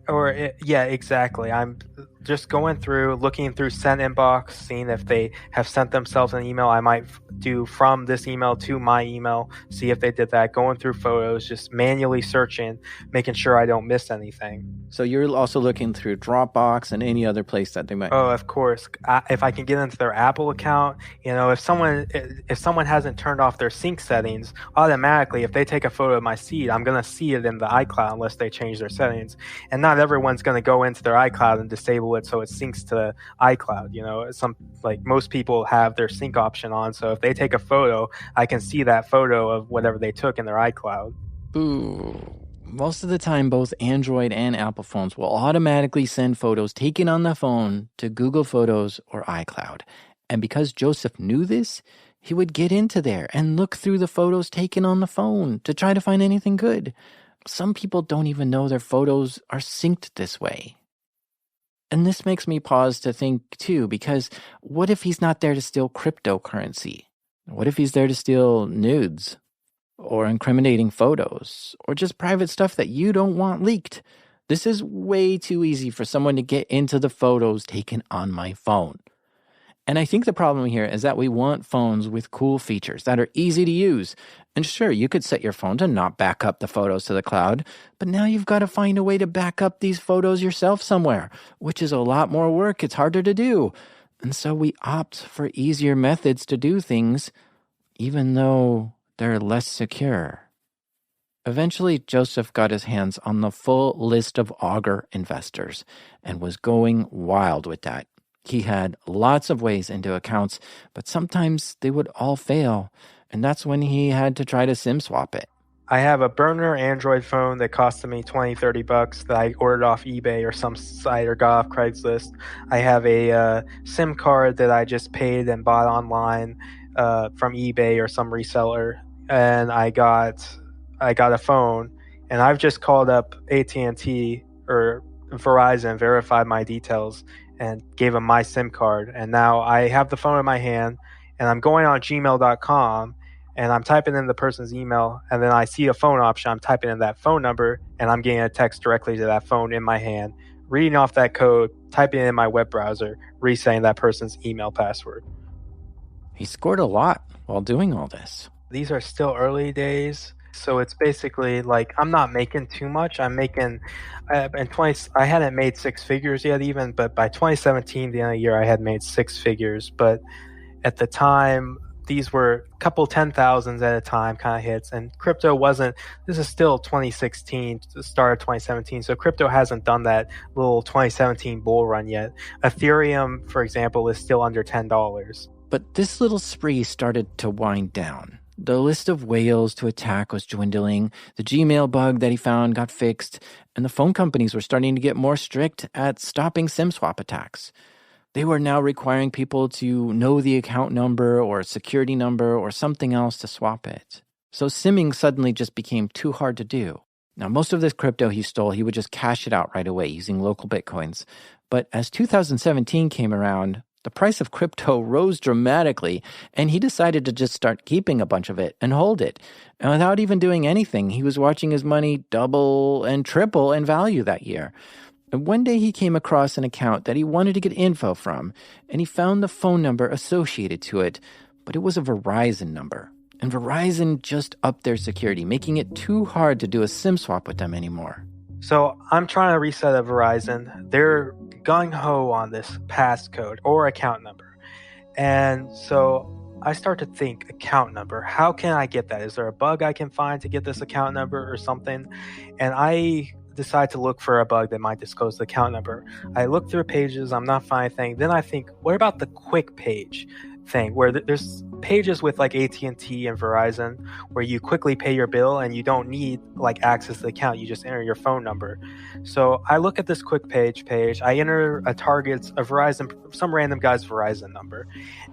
exactly. I'm just going through, looking through sent inbox, seeing if they have sent themselves an email. I might do from this email to my email, see if they did that, going through photos, just manually searching, making sure I don't miss anything. So you're also looking through Dropbox and any other place that they might... Oh, of course. If I can get into their Apple account, if someone hasn't turned off their sync settings, automatically, if they take a photo of my seed, I'm going to see it in the iCloud unless they change their settings. And not everyone's going to go into their iCloud and disable it so it syncs to iCloud. Most people have their sync option on, so if they take a photo, I can see that photo of whatever they took in their iCloud. Ooh. Most of the time, both Android and Apple phones will automatically send photos taken on the phone to Google Photos or iCloud. And because Joseph knew this, he would get into there and look through the photos taken on the phone to try to find anything good. Some people don't even know their photos are synced this way. And this makes me pause to think, too, because what if he's not there to steal cryptocurrency? What if he's there to steal nudes? Or incriminating photos? Or just private stuff that you don't want leaked? This is way too easy for someone to get into the photos taken on my phone. And I think the problem here is that we want phones with cool features that are easy to use. And sure, you could set your phone to not back up the photos to the cloud, but now you've got to find a way to back up these photos yourself somewhere, which is a lot more work. It's harder to do. And so we opt for easier methods to do things, even though they're less secure. Eventually, Joseph got his hands on the full list of Augur investors and was going wild with that. He had lots of ways into accounts, but sometimes they would all fail, and that's when he had to try to SIM swap it. I have a burner Android phone that costed me $20-$30 that I ordered off eBay or some site or got off Craigslist. I have a SIM card that I just paid and bought online from eBay or some reseller, and I got a phone, and I've just called up AT&T or Verizon, verified my details, and gave them my SIM card. And now I have the phone in my hand, and I'm going on gmail.com, and I'm typing in the person's email, and then I see a phone option. I'm typing in that phone number, and I'm getting a text directly to that phone in my hand, reading off that code, typing it in my web browser, resetting that person's email password. He scored a lot while doing all this. These are still early days, so it's basically like I'm not making too much. I'm making I hadn't made six figures yet even, but by 2017, the end of the year, I had made six figures. But at the time, these were a couple 10,000s at a time kind of hits, and crypto wasn't. This is still 2016, the start of 2017, so crypto hasn't done that little 2017 bull run yet. Ethereum, for example, is still under $10. But this little spree started to wind down. The list of whales to attack was dwindling, the Gmail bug that he found got fixed, and the phone companies were starting to get more strict at stopping SIM swap attacks. They were now requiring people to know the account number or security number or something else to swap it. So SIMming suddenly just became too hard to do. Now, most of this crypto he stole, he would just cash it out right away using local bitcoins. But as 2017 came around, the price of crypto rose dramatically, and he decided to just start keeping a bunch of it and hold it. And without even doing anything, he was watching his money double and triple in value that year. And one day he came across an account that he wanted to get info from, and he found the phone number associated to it, but it was a Verizon number. And Verizon just upped their security, making it too hard to do a SIM swap with them anymore. So I'm trying to reset a Verizon. They're gung-ho on this passcode or account number. And so I start to think, account number, how can I get that? Is there a bug I can find to get this account number or something? And I decide to look for a bug that might disclose the account number. I look through pages, I'm not finding anything. Then I think, what about the quick page thing where there's pages with like AT&T and Verizon where you quickly pay your bill and you don't need like access to the account, you just enter your phone number. So I look at this quick page, I enter a Verizon, some random guy's Verizon number,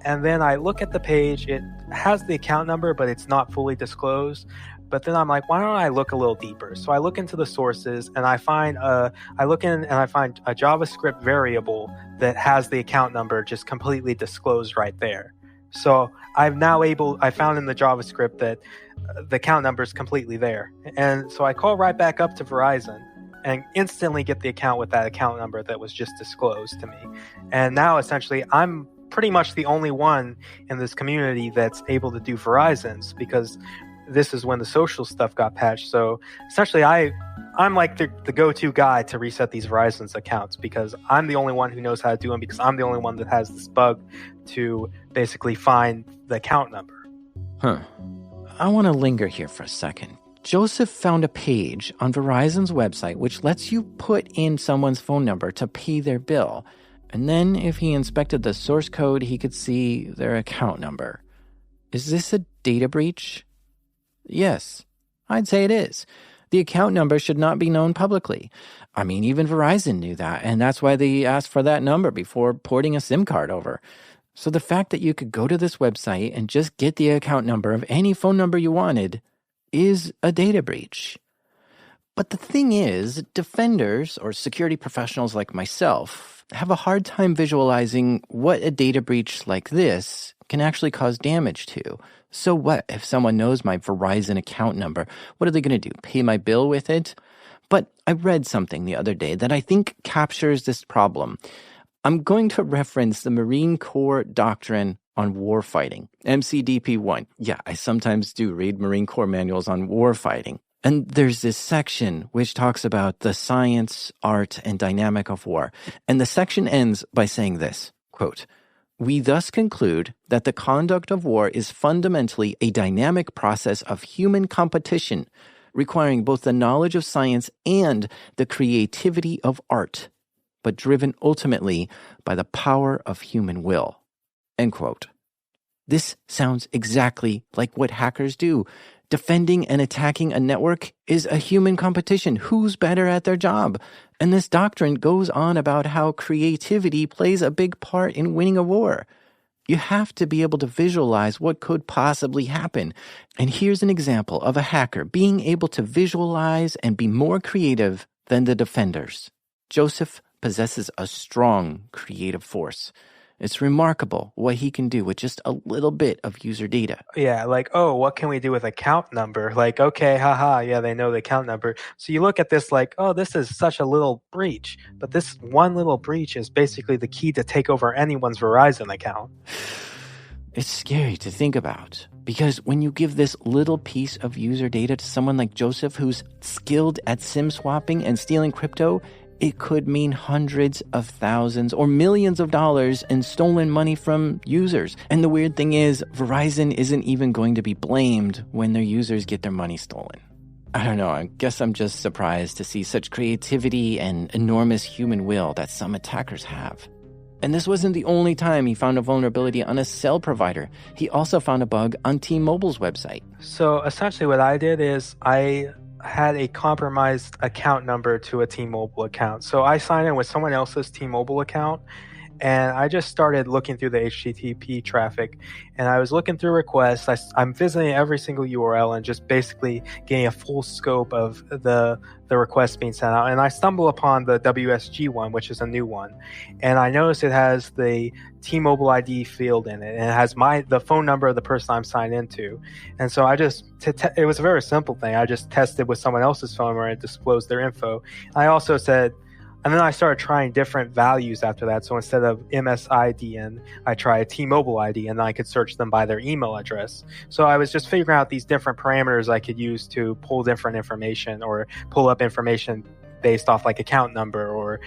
and then I look at the page. It has the account number, but it's not fully disclosed. But then I'm like, why don't I look a little deeper? So I look into the sources and I find a JavaScript variable that has the account number just completely disclosed right there. So I found in the JavaScript that the account number is completely there. And so I call right back up to Verizon and instantly get the account with that account number that was just disclosed to me. And now essentially I'm pretty much the only one in this community that's able to do Verizon's, because this is when the social stuff got patched. So essentially I'm like the go-to guy to reset these Verizon's accounts, because I'm the only one who knows how to do them, because I'm the only one that has this bug to basically find the account number. I want to linger here for a second. Joseph found a page on Verizon's website which lets you put in someone's phone number to pay their bill. And then if he inspected the source code, he could see their account number. Is this a data breach? Yes, I'd say it is. The account number should not be known publicly. I mean, even Verizon knew that, and that's why they asked for that number before porting a SIM card over. So the fact that you could go to this website and just get the account number of any phone number you wanted is a data breach. But the thing is, defenders or security professionals like myself have a hard time visualizing what a data breach like this can actually cause damage to. So what if someone knows my Verizon account number? What are they going to do? Pay my bill with it? But I read something the other day that I think captures this problem. I'm going to reference the Marine Corps Doctrine on Warfighting, MCDP-1. Yeah, I sometimes do read Marine Corps manuals on warfighting. And there's this section which talks about the science, art, and dynamic of war. And the section ends by saying this, quote, "We thus conclude that the conduct of war is fundamentally a dynamic process of human competition, requiring both the knowledge of science and the creativity of art, but driven ultimately by the power of human will." End quote. This sounds exactly like what hackers do. Defending and attacking a network is a human competition. Who's better at their job? And this doctrine goes on about how creativity plays a big part in winning a war. You have to be able to visualize what could possibly happen. And here's an example of a hacker being able to visualize and be more creative than the defenders. Joseph possesses a strong creative force. It's remarkable what he can do with just a little bit of user data. Yeah, like, oh, what can we do with account number? Like, okay, haha, yeah, they know the account number. So you look at this like, oh, this is such a little breach. But this one little breach is basically the key to take over anyone's Verizon account. It's scary to think about, because when you give this little piece of user data to someone like Joseph, who's skilled at SIM swapping and stealing crypto, it could mean hundreds of thousands or millions of dollars in stolen money from users. And the weird thing is, Verizon isn't even going to be blamed when their users get their money stolen. I don't know, I guess I'm just surprised to see such creativity and enormous human will that some attackers have. And this wasn't the only time he found a vulnerability on a cell provider. He also found a bug on T-Mobile's website. So essentially what I did is I had a compromised account number to a T-Mobile account. So I signed in with someone else's T-Mobile account, and I just started looking through the HTTP traffic, and I was looking through requests. I'm visiting every single URL and just basically getting a full scope of the requests being sent out. And I stumble upon the WSG one, which is a new one, and I noticed it has the T-Mobile ID field in it, and it has the phone number of the person I'm signed into. And so I just, it was a very simple thing. I just tested with someone else's phone number and disclosed their info. I also said, And then I started trying different values after that. So instead of MSIDN, I tried T-Mobile ID, and then I could search them by their email address. So I was just figuring out these different parameters I could use to pull different information or pull up information based off like account number or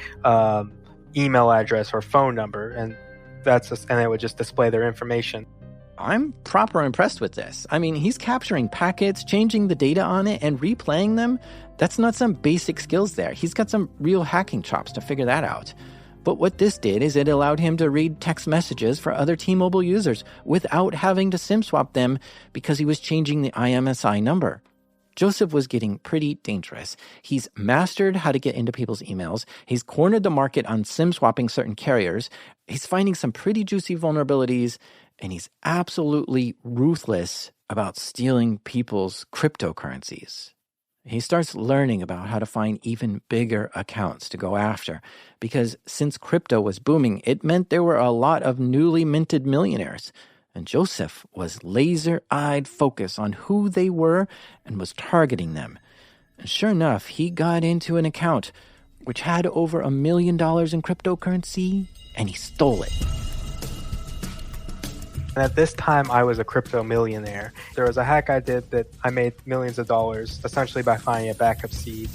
email address or phone number, and and it would just display their information. I'm proper impressed with this. I mean, he's capturing packets, changing the data on it, and replaying them. That's not some basic skills there. He's got some real hacking chops to figure that out. But what this did is it allowed him to read text messages for other T-Mobile users without having to SIM swap them because he was changing the IMSI number. Joseph was getting pretty dangerous. He's mastered how to get into people's emails. He's cornered the market on SIM swapping certain carriers. He's finding some pretty juicy vulnerabilities, and he's absolutely ruthless about stealing people's cryptocurrencies. He starts learning about how to find even bigger accounts to go after, because since crypto was booming, it meant there were a lot of newly minted millionaires. And Joseph was laser-eyed focused on who they were and was targeting them. And sure enough, he got into an account which had over $1 million in cryptocurrency, and he stole it. And at this time, I was a crypto millionaire. There was a hack I did that I made millions of dollars, essentially by finding a backup seed.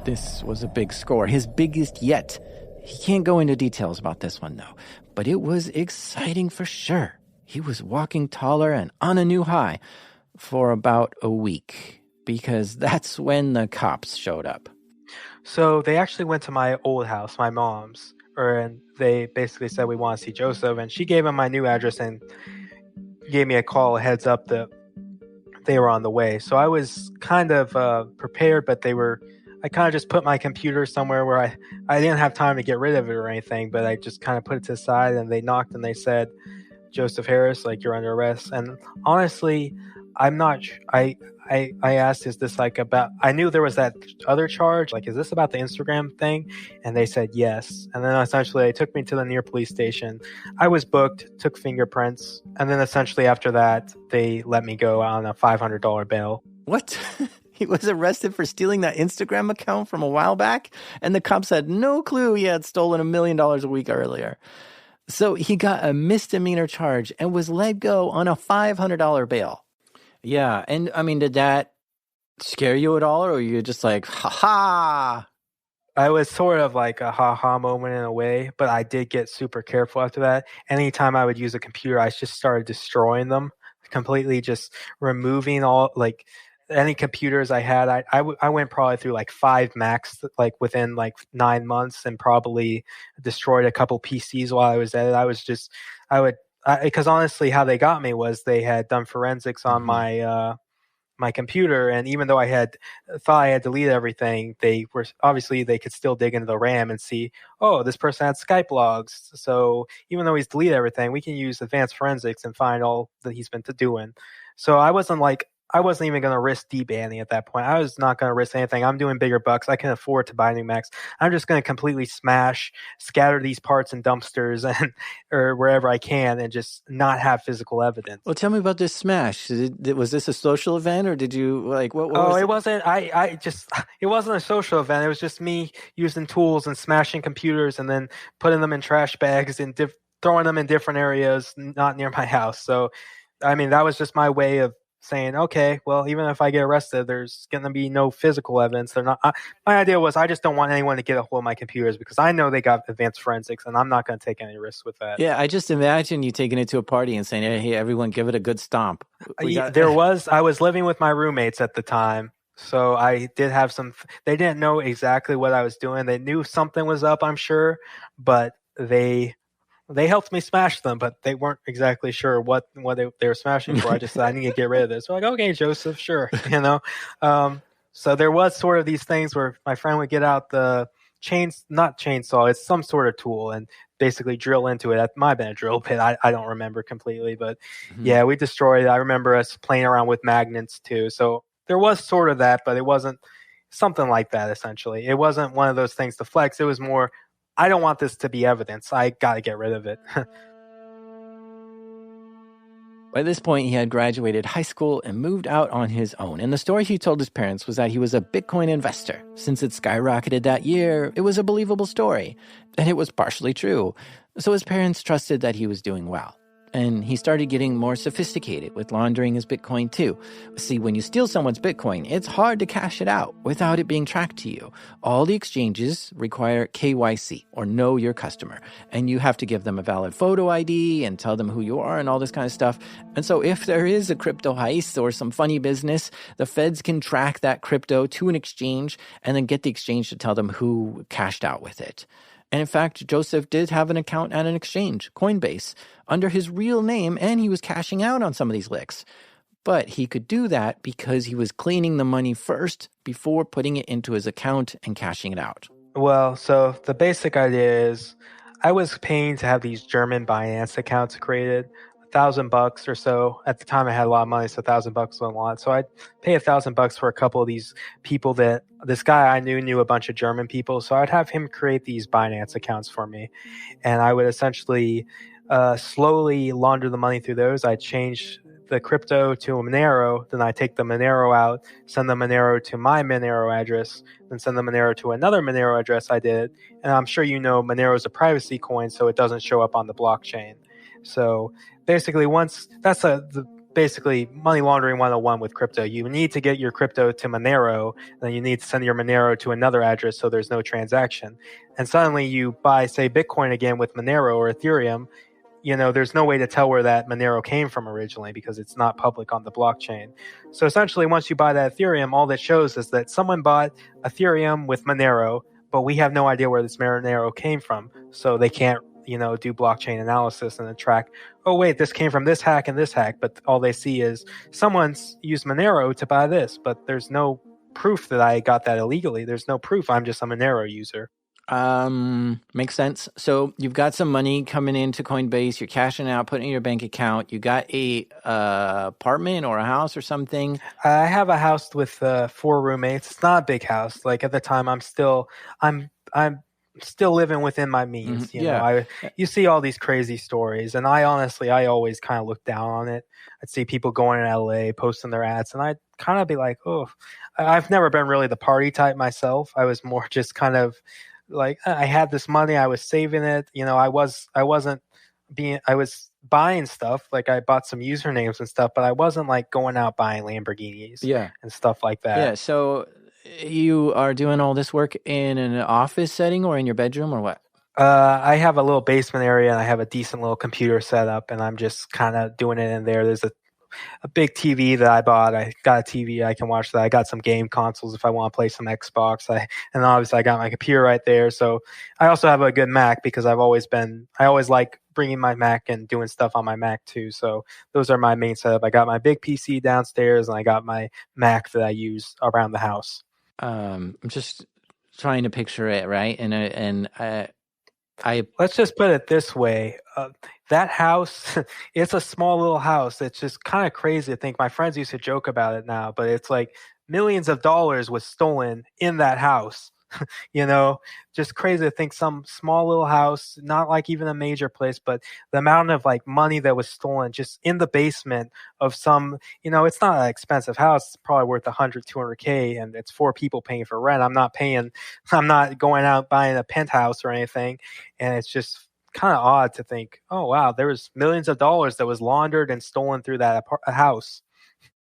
This was a big score, his biggest yet. He can't go into details about this one, though, but it was exciting for sure. He was walking taller and on a new high for about a week, because that's when the cops showed up. So they actually went to my old house, my mom's, and they basically said, we want to see Joseph, and she gave him my new address and gave me a call, a heads up that they were on the way. So I was kind of prepared, but I kind of just put my computer somewhere where I didn't have time to get rid of it or anything, but I just kind of put it to the side, and they knocked and they said, Joseph Harris, like, you're under arrest. And honestly, I'm not, I asked, is this like about, I knew there was that other charge, like, is this about the Instagram thing? And they said yes. And then essentially they took me to the near police station. I was booked, took fingerprints, and then essentially after that, they let me go on a $500 bail. What? He was arrested for stealing that Instagram account from a while back, and the cops had no clue he had stolen $1 million a week earlier. So he got a misdemeanor charge and was let go on a $500 bail. Yeah, and I mean, did that scare you at all, or were you just like, ha-ha? I was sort of like a ha-ha moment in a way, but I did get super careful after that. Anytime I would use a computer, I just started destroying them, completely just removing all, like, any computers I had. I went probably through like 5 Macs like within like 9 months, and probably destroyed a couple PCs while I was at it. Because honestly, how they got me was they had done forensics on my computer, and even though I thought I had deleted everything, they could still dig into the RAM and see, oh, this person had Skype logs. So even though he's deleted everything, we can use advanced forensics and find all that he's been doing. So I wasn't even going to risk debanning at that point. I was not going to risk anything. I'm doing bigger bucks. I can afford to buy new Macs. I'm just going to completely scatter these parts in dumpsters or wherever I can, and just not have physical evidence. Well, tell me about this smash. Was this a social event, or did you like what? Oh, it wasn't. It wasn't a social event. It was just me using tools and smashing computers, and then putting them in trash bags and throwing them in different areas, not near my house. So, I mean, that was just my way of saying, okay, well, even if I get arrested, there's going to be no physical evidence. They're not. My idea was, I just don't want anyone to get a hold of my computers, because I know they got advanced forensics, and I'm not going to take any risks with that. Yeah, I just imagine you taking it to a party and saying, hey, everyone, give it a good stomp. I was living with my roommates at the time, so I did have they didn't know exactly what I was doing. They knew something was up, I'm sure, but they helped me smash them, but they weren't exactly sure what they were smashing for. I just said, I need to get rid of this. So like, okay, Joseph, sure, So there was sort of these things where my friend would get out the not chainsaw, it's some sort of tool, and basically drill into it. That might have been a drill bit. I don't remember completely, but yeah, we destroyed it. I remember us playing around with magnets too. So there was sort of that, but it wasn't something like that, essentially. It wasn't one of those things to flex. It was more, I don't want this to be evidence. I got to get rid of it. By this point, he had graduated high school and moved out on his own. And the story he told his parents was that he was a Bitcoin investor. Since it skyrocketed that year, it was a believable story. And it was partially true. So his parents trusted that he was doing well. And he started getting more sophisticated with laundering his Bitcoin too. See, when you steal someone's Bitcoin, it's hard to cash it out without it being tracked to you. All the exchanges require KYC, or know your customer. And you have to give them a valid photo ID and tell them who you are and all this kind of stuff. And so if there is a crypto heist or some funny business, the feds can track that crypto to an exchange and then get the exchange to tell them who cashed out with it. And in fact, Joseph did have an account at an exchange, Coinbase, under his real name, and he was cashing out on some of these licks. But he could do that because he was cleaning the money first before putting it into his account and cashing it out. Well, so the basic idea is I was paying to have these German Binance accounts created, $1,000 or so. At the time I had a lot of money, so $1,000 wasn't a lot. So I'd pay $1,000 for a couple of these people that this guy I knew a bunch of German people. So I'd have him create these Binance accounts for me. And I would essentially slowly launder the money through those. I'd change the crypto to a Monero, then I take the Monero out, send the Monero to my Monero address, then send the Monero to another Monero address I did. And I'm sure you know Monero is a privacy coin, so it doesn't show up on the blockchain. So basically, once that's basically money laundering 101 with crypto. You need to get your crypto to Monero, then you need to send your Monero to another address so there's no transaction. And suddenly you buy, say, Bitcoin again with Monero or Ethereum. You know, there's no way to tell where that Monero came from originally because it's not public on the blockchain. So essentially, once you buy that Ethereum, all that shows is that someone bought Ethereum with Monero, but we have no idea where this Monero came from. So they can't, do blockchain analysis and then track, oh, wait, this came from this hack and this hack. But all they see is someone's used Monero to buy this, but there's no proof that I got that illegally. There's no proof. I'm just a Monero user. Makes sense. So you've got some money coming into Coinbase, you're cashing out, putting it in your bank account. You got a apartment or a house or something. I have a house with 4 roommates. It's not a big house. Like at the time, I'm still living within my means. You know, you see all these crazy stories, and I always kind of look down on it. I'd see people going in LA posting their ads, and I'd kind of be like, oh, I've never been really the party type myself. I was more just kind of like, I had this money, I was saving it. I was buying stuff. Like I bought some usernames and stuff, but I wasn't like going out buying Lamborghinis and stuff like that. Yeah. So you are doing all this work in an office setting or in your bedroom or what? I have a little basement area and I have a decent little computer set up and I'm just kind of doing it in there. There's a big TV that I bought. I got a TV. I can watch that. I got some game consoles if I want to play some Xbox. And obviously I got my computer right there. So I also have a good Mac because I always like bringing my Mac and doing stuff on my Mac too. So those are my main setup. I got my big PC downstairs and I got my Mac that I use around the house. I'm just trying to picture it, right? And let's just put it this way. That house, it's a small little house. It's just kind of crazy to think. My friends used to joke about it now, but it's like millions of dollars was stolen in that house. Just crazy to think some small little house, not like even a major place, but the amount of like money that was stolen just in the basement of some, it's not an expensive house. It's probably worth 100, 200K and it's 4 people paying for rent. I'm not going out buying a penthouse or anything. And it's just kind of odd to think, oh, wow, there was millions of dollars that was laundered and stolen through that house.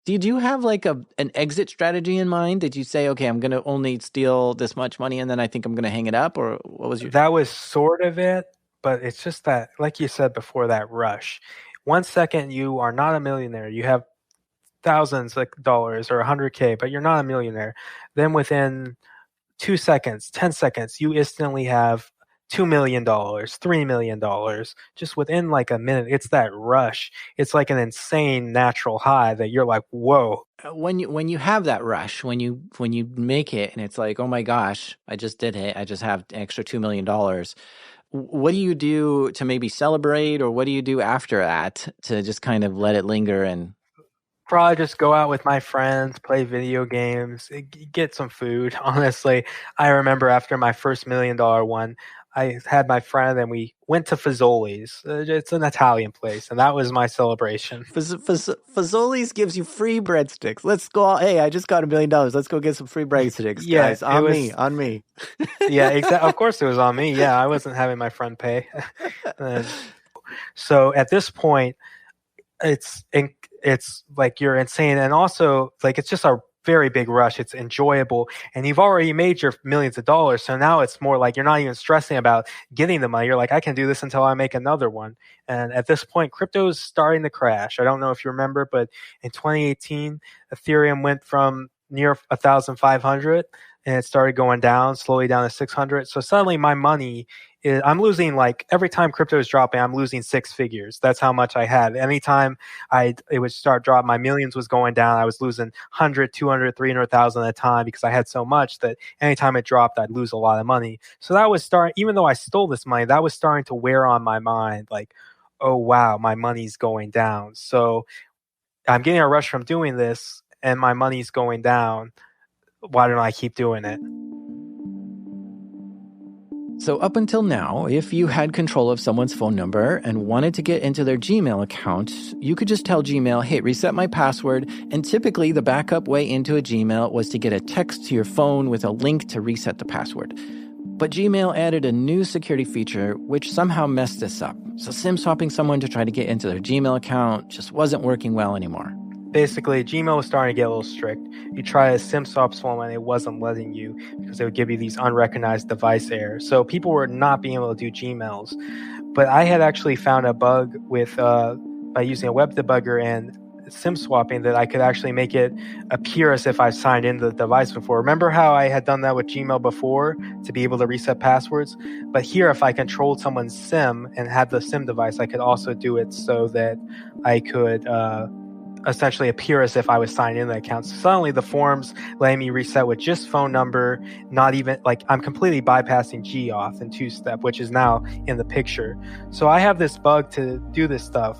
Did you have like an exit strategy in mind? Did you say, okay, I'm going to only steal this much money and then I think I'm going to hang it up? Or what was your... That was sort of it, but it's just that, like you said before, that rush. 1 second, you are not a millionaire. You have thousands of dollars or 100K, but you're not a millionaire. Then within 2 seconds, 10 seconds, you instantly have $2 million, $3 million, just within like a minute. It's that rush. It's like an insane natural high that you're like, whoa. When you have that rush, when you make it and it's like, oh my gosh, I just did it. I just have an extra $2 million. What do you do to maybe celebrate, or what do you do after that to just kind of let it linger? And probably just go out with my friends, play video games, get some food. Honestly, I remember after my first $1 million one, I had my friend and we went to Fazoli's. It's an Italian place, and that was my celebration. Fazoli's gives you free breadsticks. Let's go. Hey, I just got $1 million. Let's go get some free breadsticks, Yeah, guys. On me. Yeah, exactly. Of course it was on me. Yeah, I wasn't having my friend pay. So at this point, it's like you're insane, and also like it's just a very big rush. It's enjoyable, and you've already made your millions of dollars, so now it's more like you're not even stressing about getting the money. You're like, I can do this until I make another one. And at this point, crypto is starting to crash. I don't know if you remember, but in 2018, Ethereum went from near 1,500 and it started going down slowly down to 600. So suddenly my money I'm losing, like, every time crypto is dropping, I'm losing six figures. That's how much I had. Anytime it would start dropping, my millions was going down. I was losing 100, 200, 300,000 at a time because I had so much that anytime it dropped, I'd lose a lot of money. So that was even though I stole this money, that was starting to wear on my mind. Like, oh, wow, my money's going down. So I'm getting a rush from doing this and my money's going down. Why don't I keep doing it? So up until now, if you had control of someone's phone number and wanted to get into their Gmail account, you could just tell Gmail, hey, reset my password. And typically the backup way into a Gmail was to get a text to your phone with a link to reset the password. But Gmail added a new security feature which somehow messed this up. So SIM swapping someone to try to get into their Gmail account just wasn't working well anymore. Basically, Gmail was starting to get a little strict. You try a SIM swap phone and it wasn't letting you because it would give you these unrecognized device errors. So people were not being able to do Gmails. But I had actually found a bug with by using a web debugger and SIM swapping that I could actually make it appear as if I signed into the device before. Remember how I had done that with Gmail before to be able to reset passwords? But here, if I controlled someone's SIM and had the SIM device, I could also do it so that I could essentially appear as if I was signed in the account. So suddenly the forms letting me reset with just phone number, not even, like, I'm completely bypassing GAuth and two-step, which is now in the picture. So I have this bug to do this stuff,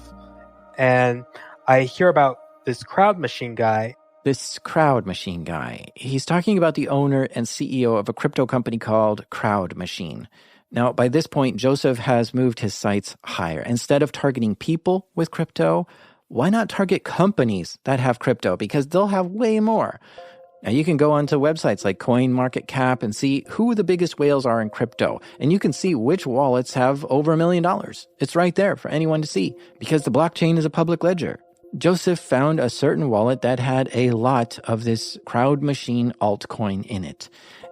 and I hear about this Crowd Machine guy. This Crowd Machine guy, he's talking about the owner and CEO of a crypto company called Crowd Machine. Now, by this point, Joseph has moved his sights higher. Instead of targeting people with crypto, why not target companies that have crypto? Because they'll have way more. Now, you can go onto websites like CoinMarketCap and see who the biggest whales are in crypto. And you can see which wallets have over $1 million. It's right there for anyone to see because the blockchain is a public ledger. Joseph found a certain wallet that had a lot of this Crowd Machine altcoin in it.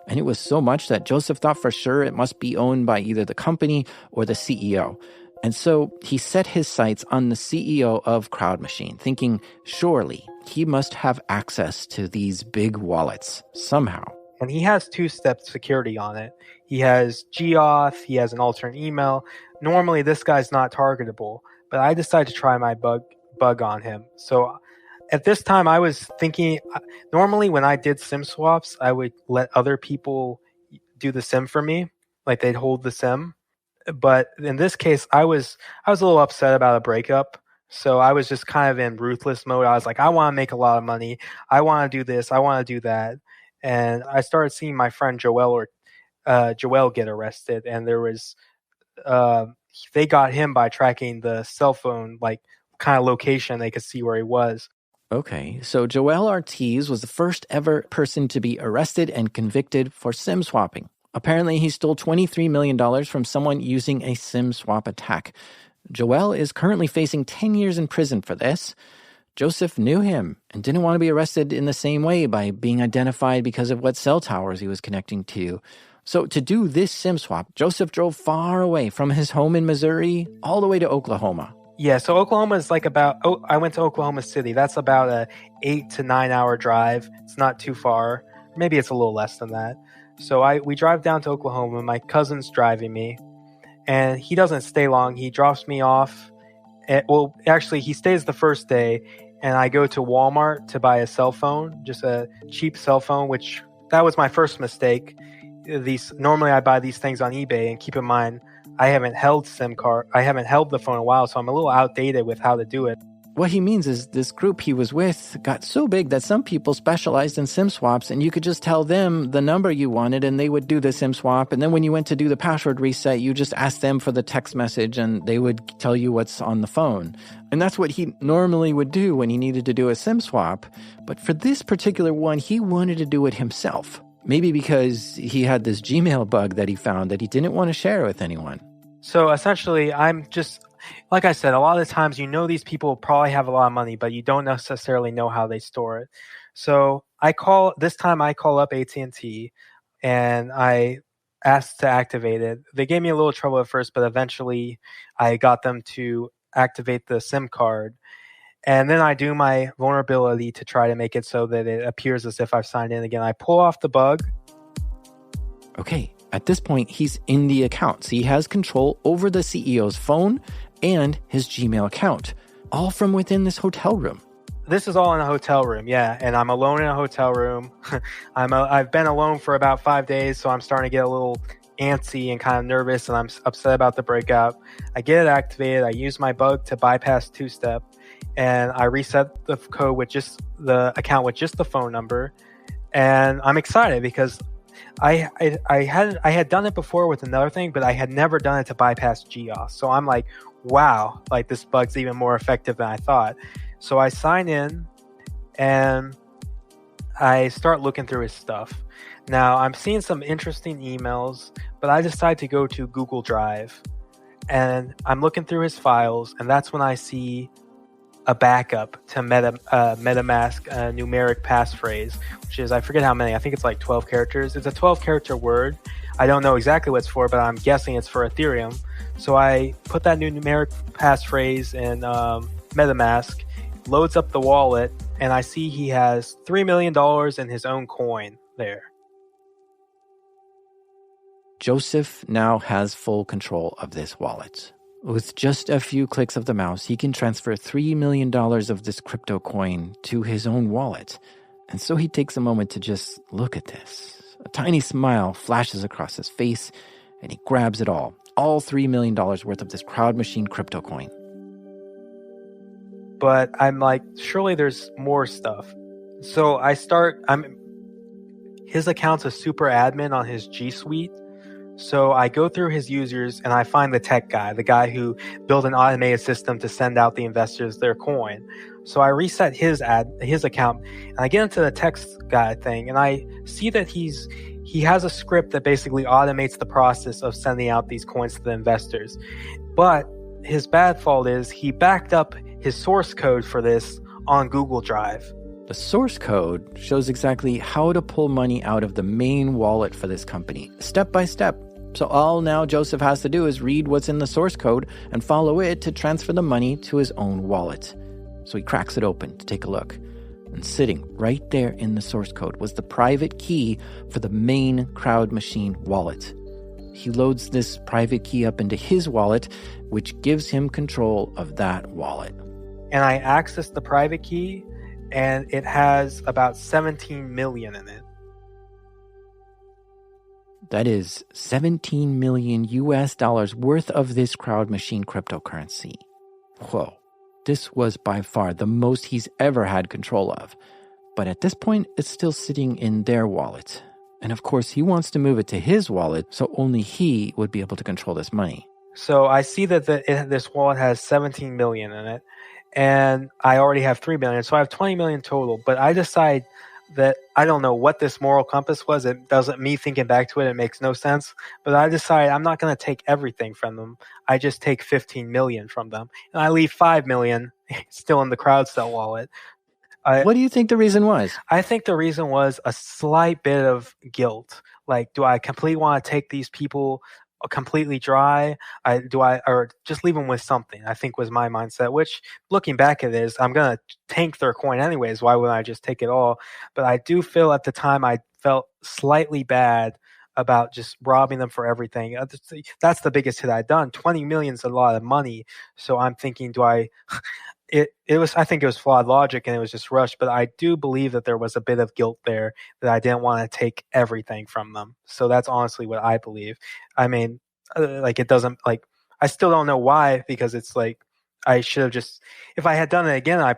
And it was so much that Joseph thought for sure it must be owned by either the company or the CEO. And so he set his sights on the CEO of Crowd Machine, thinking surely he must have access to these big wallets somehow. And he has two-step security on it. He has GAuth, he has an alternate email. Normally this guy's not targetable, but I decided to try my bug on him. So at this time I was thinking, normally when I did SIM swaps, I would let other people do the SIM for me, like they'd hold the SIM. But in this case, I was a little upset about a breakup. So I was just kind of in ruthless mode. I was like, I want to make a lot of money. I want to do this. I want to do that. And I started seeing my friend Joel get arrested. And there was, they got him by tracking the cell phone, like, kind of location. They could see where he was. Okay, so Joel Ortiz was the first ever person to be arrested and convicted for SIM swapping. Apparently, he stole $23 million from someone using a SIM swap attack. Joel is currently facing 10 years in prison for this. Joseph knew him and didn't want to be arrested in the same way by being identified because of what cell towers he was connecting to. So to do this SIM swap, Joseph drove far away from his home in Missouri all the way to Oklahoma. Yeah, so Oklahoma is like I went to Oklahoma City. That's about a 8 to 9 hour drive. It's not too far. Maybe it's a little less than that. So we drive down to Oklahoma. My cousin's driving me, and he doesn't stay long. He drops me off. Actually, he stays the first day, and I go to Walmart to buy a cell phone, just a cheap cell phone, which that was my first mistake. Normally I buy these things on eBay, and keep in mind, I haven't held the phone in a while, so I'm a little outdated with how to do it. What he means is this group he was with got so big that some people specialized in SIM swaps, and you could just tell them the number you wanted and they would do the SIM swap. And then when you went to do the password reset, you just asked them for the text message and they would tell you what's on the phone. And that's what he normally would do when he needed to do a SIM swap. But for this particular one, he wanted to do it himself. Maybe because he had this Gmail bug that he found that he didn't want to share with anyone. So essentially, like I said, a lot of the times these people probably have a lot of money, but you don't necessarily know how they store it. So I call up AT&T and I asked to activate it. They gave me a little trouble at first, but eventually I got them to activate the SIM card. And then I do my vulnerability to try to make it so that it appears as if I've signed in again. I pull off the bug. Okay, at this point, he's in the account, so he has control over the CEO's phone and his Gmail account, all from within this hotel room. This is all in a hotel room, yeah, and I'm alone in a hotel room. I've been alone for about 5 days, so I'm starting to get a little antsy and kind of nervous, and I'm upset about the breakout. I get it activated. I use my bug to bypass two-step, and I reset the code with just the account with just the phone number, and I'm excited because I had done it before with another thing, but I had never done it to bypass GeoS. So I'm like, wow, like this bug's even more effective than I thought. So I sign in and I start looking through his stuff. Now I'm seeing some interesting emails, but I decide to go to Google Drive and I'm looking through his files, and that's when I see a backup to MetaMask numeric passphrase, which is, I forget how many, I think it's like 12 characters. It's a 12-character word. I don't know exactly what it's for, but I'm guessing it's for Ethereum. So I put that new numeric passphrase in MetaMask, loads up the wallet, and I see he has $3 million in his own coin there. Joseph now has full control of this wallet. With just a few clicks of the mouse, he can transfer $3 million of this crypto coin to his own wallet. And so he takes a moment to just look at this. A tiny smile flashes across his face, and he grabs it all $3 million worth of this Crowd Machine crypto coin. But I'm like, surely there's more stuff. So his account's a super admin on his G Suite. So I go through his users and I find the tech guy, the guy who built an automated system to send out the investors their coin. So I reset his account and I get into the text guy thing and I see that he has a script that basically automates the process of sending out these coins to the investors. But his bad fault is he backed up his source code for this on Google Drive. The source code shows exactly how to pull money out of the main wallet for this company, step by step. So all now Joseph has to do is read what's in the source code and follow it to transfer the money to his own wallet. So he cracks it open to take a look. And sitting right there in the source code was the private key for the main Crowd Machine wallet. He loads this private key up into his wallet, which gives him control of that wallet. And I access the private key, and it has about 17 million in it. That is 17 million US dollars worth of this Crowd Machine cryptocurrency. Whoa, this was by far the most he's ever had control of. But at this point, it's still sitting in their wallet. And of course, he wants to move it to his wallet, so only he would be able to control this money. So I see that this wallet has 17 million in it, and I already have 3 million, so I have 20 million total. But I decide that I don't know what this moral compass was. It doesn't, me thinking back to it, it makes no sense. But I decide I'm not going to take everything from them. I just take 15 million from them, and I leave 5 million still in the CrowdSell wallet. What do you think the reason was? I think the reason was a slight bit of guilt. Like, do I completely want to take these people completely dry? Or just leave them with something, I think was my mindset, which looking back at it is, I'm going to tank their coin anyways. Why wouldn't I just take it all? But I do feel at the time I felt slightly bad about just robbing them for everything. That's the biggest hit I'd done. 20 million is a lot of money. So I'm thinking, I think it was flawed logic and it was just rushed, but I do believe that there was a bit of guilt there that I didn't want to take everything from them. So that's honestly what I believe. I mean, it doesn't, I still don't know why, because it's like, I should have just, if I had done it again, I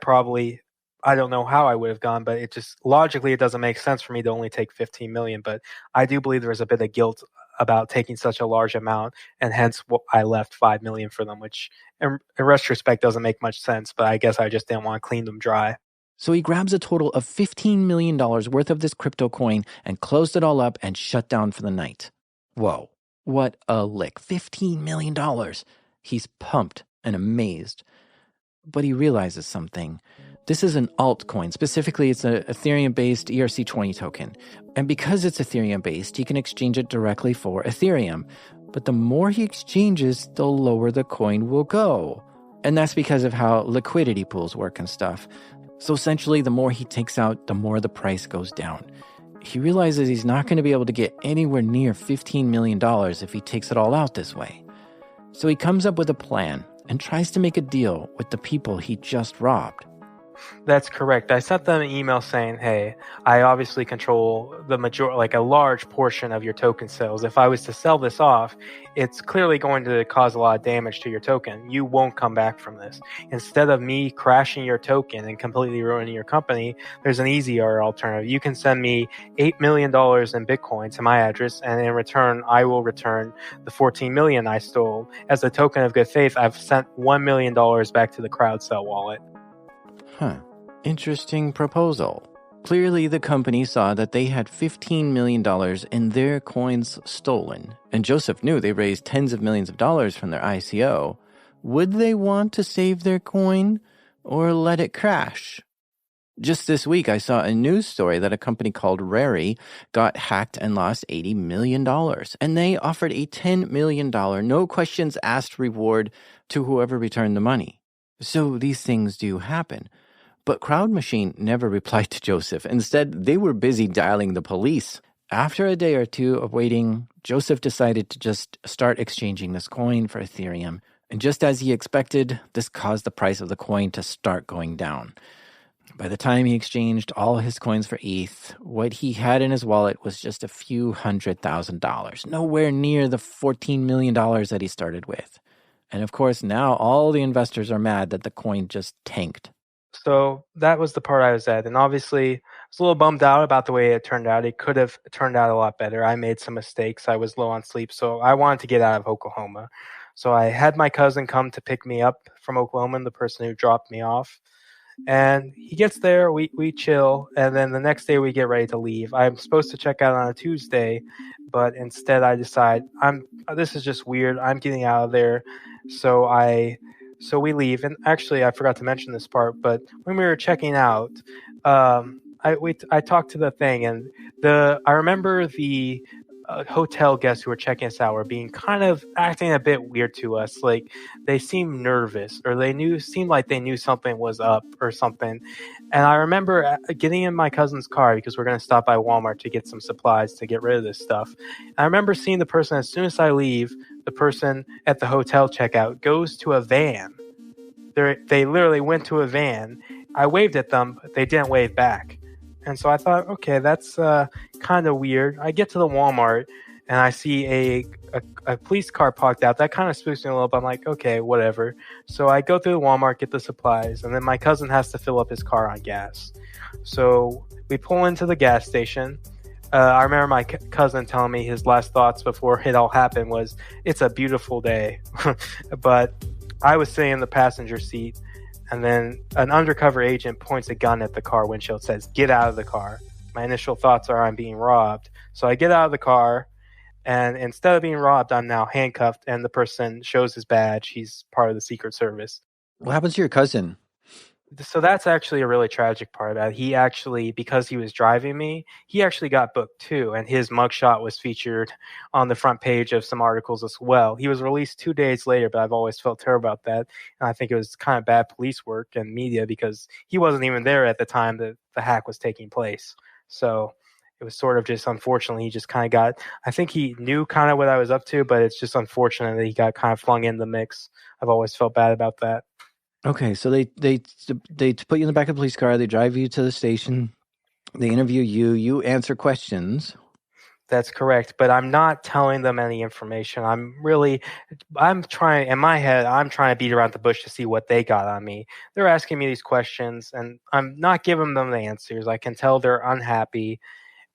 don't know how I would have gone, but it just logically it doesn't make sense for me to only take 15 million. But I do believe there was a bit of guilt about taking such a large amount, and hence I left 5 million for them, which in retrospect doesn't make much sense. But I guess I just didn't want to clean them dry. So he grabs a total of $15 million worth of this crypto coin and closed it all up and shut down for the night. Whoa, what a lick. $15 million. He's pumped and amazed. But he realizes something. This is an altcoin. Specifically, it's an Ethereum-based ERC20 token. And because it's Ethereum-based, he can exchange it directly for Ethereum. But the more he exchanges, the lower the coin will go. And that's because of how liquidity pools work and stuff. So essentially, the more he takes out, the more the price goes down. He realizes he's not going to be able to get anywhere near $15 million if he takes it all out this way. So he comes up with a plan and tries to make a deal with the people he just robbed. That's correct. I sent them an email saying, hey, I obviously control like a large portion of your token sales. If I was to sell this off, it's clearly going to cause a lot of damage to your token. You won't come back from this. Instead of me crashing your token and completely ruining your company, there's an easier alternative. You can send me $8 million in Bitcoin to my address, and in return, I will return the 14 million I stole. As a token of good faith, I've sent $1 million back to the CrowdCell wallet. Interesting proposal. Clearly, the company saw that they had $15 million in their coins stolen, and Joseph knew they raised tens of millions of dollars from their ICO. Would they want to save their coin or let it crash? Just this week, I saw a news story that a company called Rari got hacked and lost $80 million, and they offered a $10 million no questions asked reward to whoever returned the money. So these things do happen. But Crowd Machine never replied to Joseph. Instead, they were busy dialing the police. After a day or two of waiting, Joseph decided to just start exchanging this coin for Ethereum. And just as he expected, this caused the price of the coin to start going down. By the time he exchanged all his coins for ETH, what he had in his wallet was just a few $100,000, nowhere near the $14 million that he started with. And of course, now all the investors are mad that the coin just tanked. So that was the part I was at. And obviously, I was a little bummed out about the way it turned out. It could have turned out a lot better. I made some mistakes. I was low on sleep. So I wanted to get out of Oklahoma. So I had my cousin come to pick me up from Oklahoma, the person who dropped me off. And he gets there, we chill, and then the next day we get ready to leave. I'm supposed to check out on a Tuesday, but instead I decide this is just weird. I'm getting out of there. So we leave, and actually I forgot to mention this part, but when we were checking out, I talked to the thing, and I remember the hotel guests who were checking us out were being kind of acting a bit weird to us. Like they seemed nervous, or seemed like they knew something was up or something. And I remember getting in my cousin's car because we're going to stop by Walmart to get some supplies to get rid of this stuff. And I remember seeing the person, as soon as I leave, the person at the hotel checkout goes to a van. They literally went to a van. I waved at them, but they didn't wave back. And so I thought, okay, that's kind of weird. I get to the Walmart and I see a police car parked out. That kind of spooks me a little bit. I'm like, okay, whatever. So I go through the Walmart, get the supplies, and then my cousin has to fill up his car on gas. So we pull into the gas station. I remember my cousin telling me his last thoughts before it all happened was, it's a beautiful day. But I was sitting in the passenger seat. And then an undercover agent points a gun at the car windshield, says, get out of the car. My initial thoughts are I'm being robbed. So I get out of the car, and instead of being robbed, I'm now handcuffed, and the person shows his badge. He's part of the Secret Service. What happens to your cousin? So that's actually a really tragic part about it. He actually, because he was driving me, he actually got booked too, and his mugshot was featured on the front page of some articles as well. He was released 2 days later, but I've always felt terrible about that, and I think it was kind of bad police work and media because he wasn't even there at the time that the hack was taking place. So it was sort of just, unfortunately, he just kind of got, I think he knew kind of what I was up to, but it's just unfortunate that he got kind of flung in the mix. I've always felt bad about that. Okay, so they put you in the back of the police car. They drive you to the station. They interview you. You answer questions. That's correct, but I'm not telling them any information. I'm trying, in my head, I'm trying to beat around the bush to see what they got on me. They're asking me these questions, and I'm not giving them the answers. I can tell they're unhappy.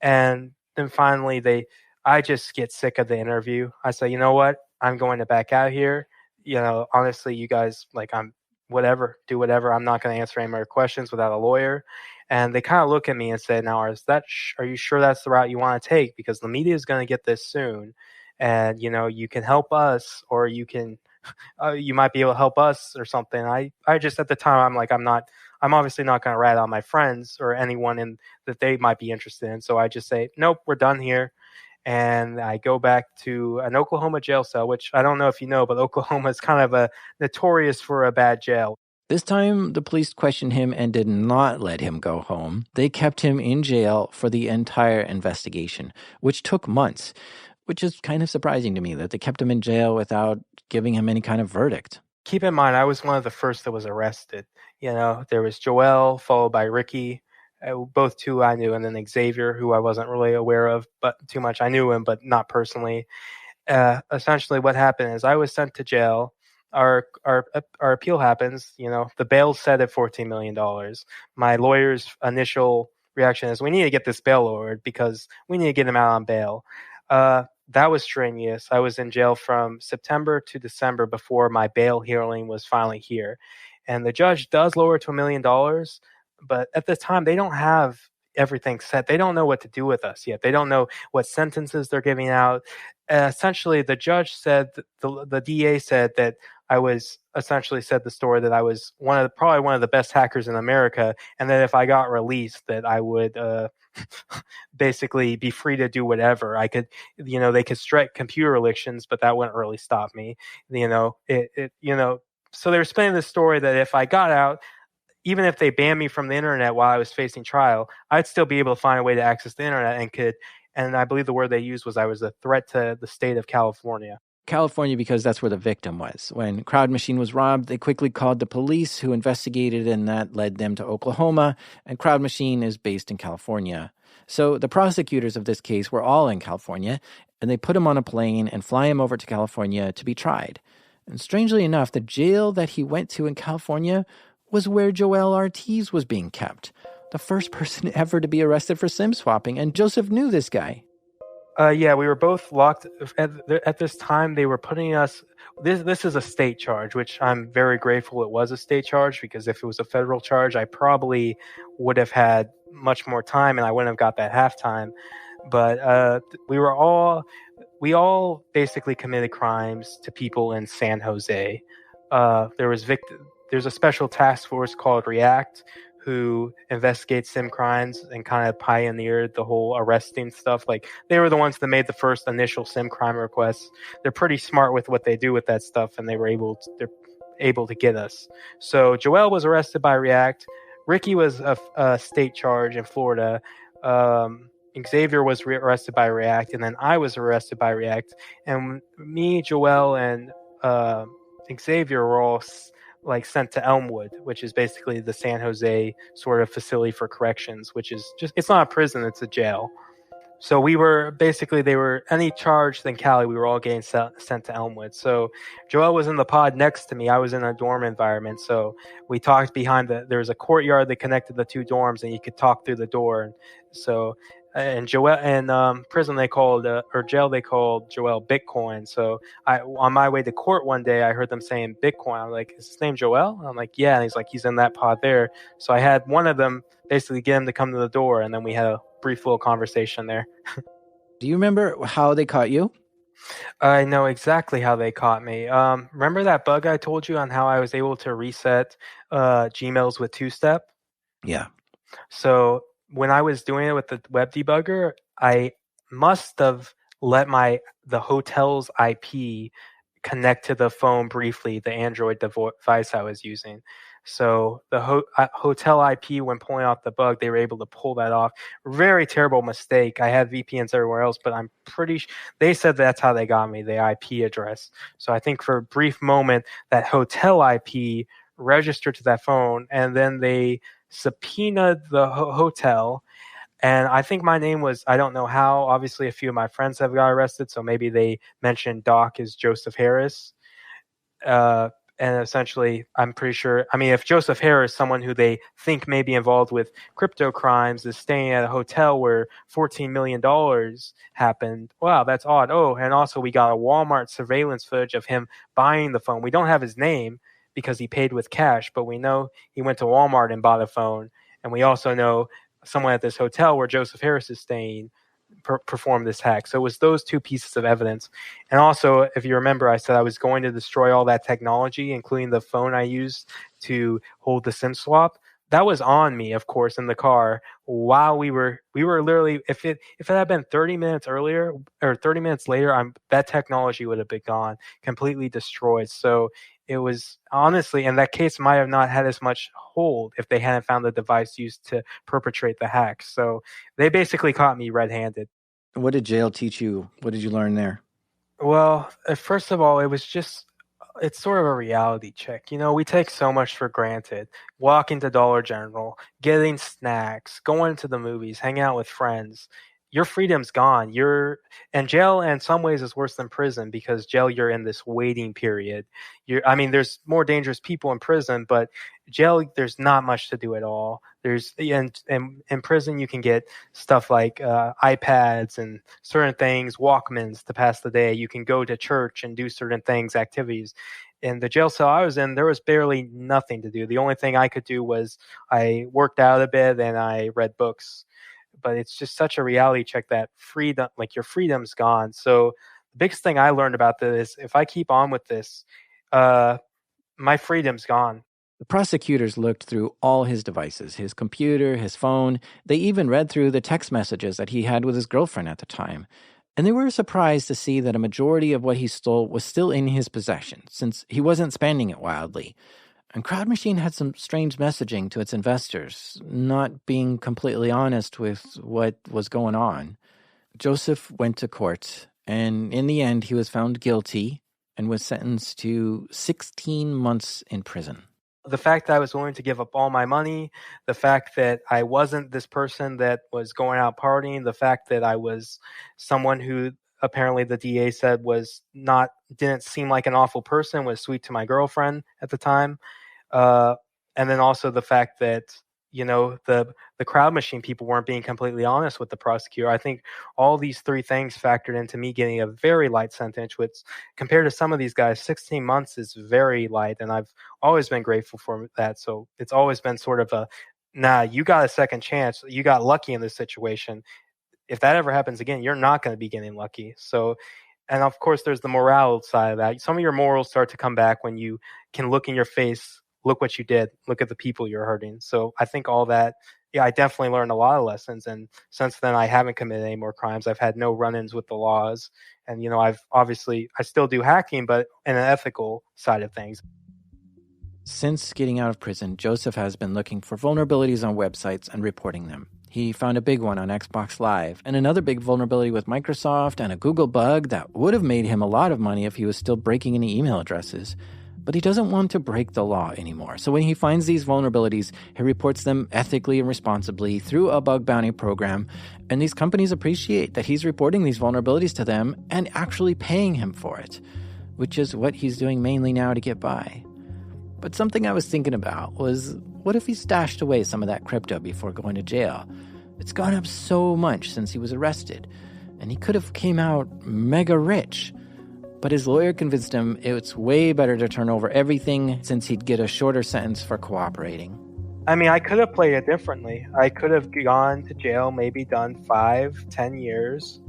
And then finally, I just get sick of the interview. I say, you know what? I'm going to back out here. Honestly, you guys, like, whatever, do whatever. I'm not going to answer any more questions without a lawyer. And they kind of look at me and say, now, are you sure that's the route you want to take? Because the media is going to get this soon. And, you can help us, or you might be able to help us or something. I just, at the time, I'm like, I'm obviously not going to rat on my friends or anyone that they might be interested in. So I just say, nope, we're done here. And I go back to an Oklahoma jail cell, which I don't know if you know, but Oklahoma is kind of notorious for a bad jail. This time, the police questioned him and did not let him go home. They kept him in jail for the entire investigation, which took months, which is kind of surprising to me that they kept him in jail without giving him any kind of verdict. Keep in mind, I was one of the first that was arrested. There was Joel, followed by Ricky, both two I knew, and then Xavier, who I wasn't really aware of, but too much. I knew him, but not personally. Essentially, what happened is I was sent to jail. Our appeal happens. The bail's set at $14 million. My lawyer's initial reaction is, we need to get this bail lowered because we need to get him out on bail. That was strenuous. I was in jail from September to December before my bail hearing was finally here. And the judge does lower it to $1 million, but at the time, they don't have everything set. They don't know what to do with us yet. They don't know what sentences they're giving out. Essentially, the judge said, the DA said that I was essentially said the story that I was probably one of the best hackers in America, and that if I got released, that I would basically be free to do whatever. I could, they could strike computer elections, but that wouldn't really stop me. So they were spinning this story that if I got out, even if they banned me from the internet while I was facing trial, I'd still be able to find a way to access the internet and I believe the word they used was I was a threat to the state of California. California, because that's where the victim was. When Crowd Machine was robbed, they quickly called the police, who investigated, and that led them to Oklahoma, and Crowd Machine is based in California. So the prosecutors of this case were all in California, and they put him on a plane and fly him over to California to be tried. And strangely enough, the jail that he went to in California was where Joel Ortiz was being kept, the first person ever to be arrested for SIM swapping, and Joseph knew this guy. Yeah, we were both locked at this time. They were putting us. This is a state charge, which I'm very grateful it was a state charge, because if it was a federal charge, I probably would have had much more time and I wouldn't have got that halftime. But we all basically committed crimes to people in San Jose. There's a special task force called REACT, who investigates SIM crimes and kind of pioneered the whole arresting stuff. Like, they were the ones that made the first initial SIM crime requests. They're pretty smart with what they do with that stuff, and they're able to get us. So Joel was arrested by REACT. Ricky was a state charge in Florida. Xavier was arrested by REACT, and then I was arrested by REACT. And me, Joel, and Xavier were all sent to Elmwood, which is basically the San Jose sort of facility for corrections, which is it's not a prison, it's a jail. So they were any charged in Cali, we were all getting sent to Elmwood. So Joel was in the pod next to me. I was in a dorm environment. So we talked there was a courtyard that connected the two dorms, and you could talk through the door. And so, and Joel, and prison jail they called Joel Bitcoin. So on my way to court one day, I heard them saying Bitcoin. I'm like, is his name Joel? I'm like, yeah. And he's like, he's in that pod there. So I had one of them basically get him to come to the door, and then we had a brief little conversation there. Do you remember how they caught you? I know exactly how they caught me. Remember that bug I told you on how I was able to reset Gmails with two-step? Yeah. So when I was doing it with the web debugger, I must have let the hotel's IP connect to the phone briefly, the Android device I was using. So the hotel IP, when pulling off the bug, they were able to pull that off. Very terrible mistake. I had VPNs everywhere else, but I'm pretty sure they said that's how they got me, the IP address. So I think for a brief moment, that hotel IP registered to that phone, and then they subpoenaed the hotel. And I think my name was, I don't know how, obviously a few of my friends have got arrested, so maybe they mentioned Doc as Joseph Harris. Uh, and essentially, I'm pretty sure, I mean, if Joseph Harris, someone who they think may be involved with crypto crimes, is staying at a hotel where $14 million happened, wow, that's odd. Oh, and also we got a Walmart surveillance footage of him buying the phone. We don't have his name because he paid with cash, but we know he went to Walmart and bought a phone. And we also know someone at this hotel where Joseph Harris is staying perform this hack. So it was those two pieces of evidence. And also, if you remember, I said I was going to destroy all that technology, including the phone I used to hold the SIM swap. That was on me, of course, in the car while we were literally, if it had been 30 minutes earlier or 30 minutes later, that technology would have been gone, completely destroyed. So it was honestly, in that case, might have not had as much hold if they hadn't found the device used to perpetrate the hack. So they basically caught me red-handed. What did jail teach you? What did you learn there? Well, first of all, it's sort of a reality check. You know, we take so much for granted. Walking to Dollar General, getting snacks, going to the movies, hanging out with friends. Your freedom's gone. And jail in some ways is worse than prison because jail, you're in this waiting period. There's more dangerous people in prison, but jail, there's not much to do at all. In prison, you can get stuff like iPads and certain things, Walkmans to pass the day. You can go to church and do certain things, activities. In the jail cell I was in, there was barely nothing to do. The only thing I could do was I worked out a bit and I read books. But it's just such a reality check that freedom, like your freedom's gone. So the biggest thing I learned about this is if I keep on with this, my freedom's gone. The prosecutors looked through all his devices, his computer, his phone. They even read through the text messages that he had with his girlfriend at the time. And they were surprised to see that a majority of what he stole was still in his possession, since he wasn't spending it wildly. And Crowd Machine had some strange messaging to its investors, not being completely honest with what was going on. Joseph went to court, and in the end, he was found guilty and was sentenced to 16 months in prison. The fact that I was willing to give up all my money, the fact that I wasn't this person that was going out partying, the fact that I was someone who apparently the DA said didn't seem like an awful person, was sweet to my girlfriend at the time. And then also the fact that, you know, the Crowd Machine people weren't being completely honest with the prosecutor. I think all these three things factored into me getting a very light sentence, which compared to some of these guys, 16 months is very light. And I've always been grateful for that. So it's always been sort of you got a second chance. You got lucky in this situation. If that ever happens again, you're not going to be getting lucky. So, and of course, there's the moral side of that. Some of your morals start to come back when you can look in your face, look what you did, look at the people you're hurting. So I think all that, I definitely learned a lot of lessons. And since then, I haven't committed any more crimes. I've had no run-ins with the laws. And, you know, I still do hacking, but in an ethical side of things. Since getting out of prison, Joseph has been looking for vulnerabilities on websites and reporting them. He found a big one on Xbox Live, and another big vulnerability with Microsoft, and a Google bug that would have made him a lot of money if he was still breaking any email addresses. But he doesn't want to break the law anymore. So when he finds these vulnerabilities, he reports them ethically and responsibly through a bug bounty program. And these companies appreciate that he's reporting these vulnerabilities to them and actually paying him for it, which is what he's doing mainly now to get by. But something I was thinking about was, what if he stashed away some of that crypto before going to jail? It's gone up so much since he was arrested, and he could have came out mega rich. But his lawyer convinced him it's way better to turn over everything since he'd get a shorter sentence for cooperating. I mean, I could have played it differently. I could have gone to jail, maybe done 5-10 years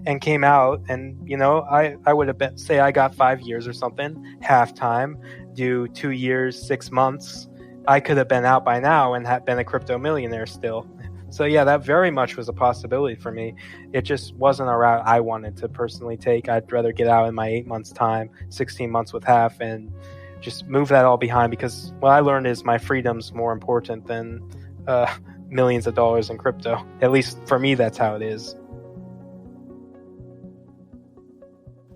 and came out, and, you know, I would have say I got 5 years or something, half time, do 2 years, 6 months. I could have been out by now and have been a crypto millionaire still. So yeah, that very much was a possibility for me. It just wasn't a route I wanted to personally take. I'd rather get out in my 8 months time, 16 months with half, and just move that all behind, because what I learned is my freedom's more important than millions of dollars in crypto. At least for me, that's how it is.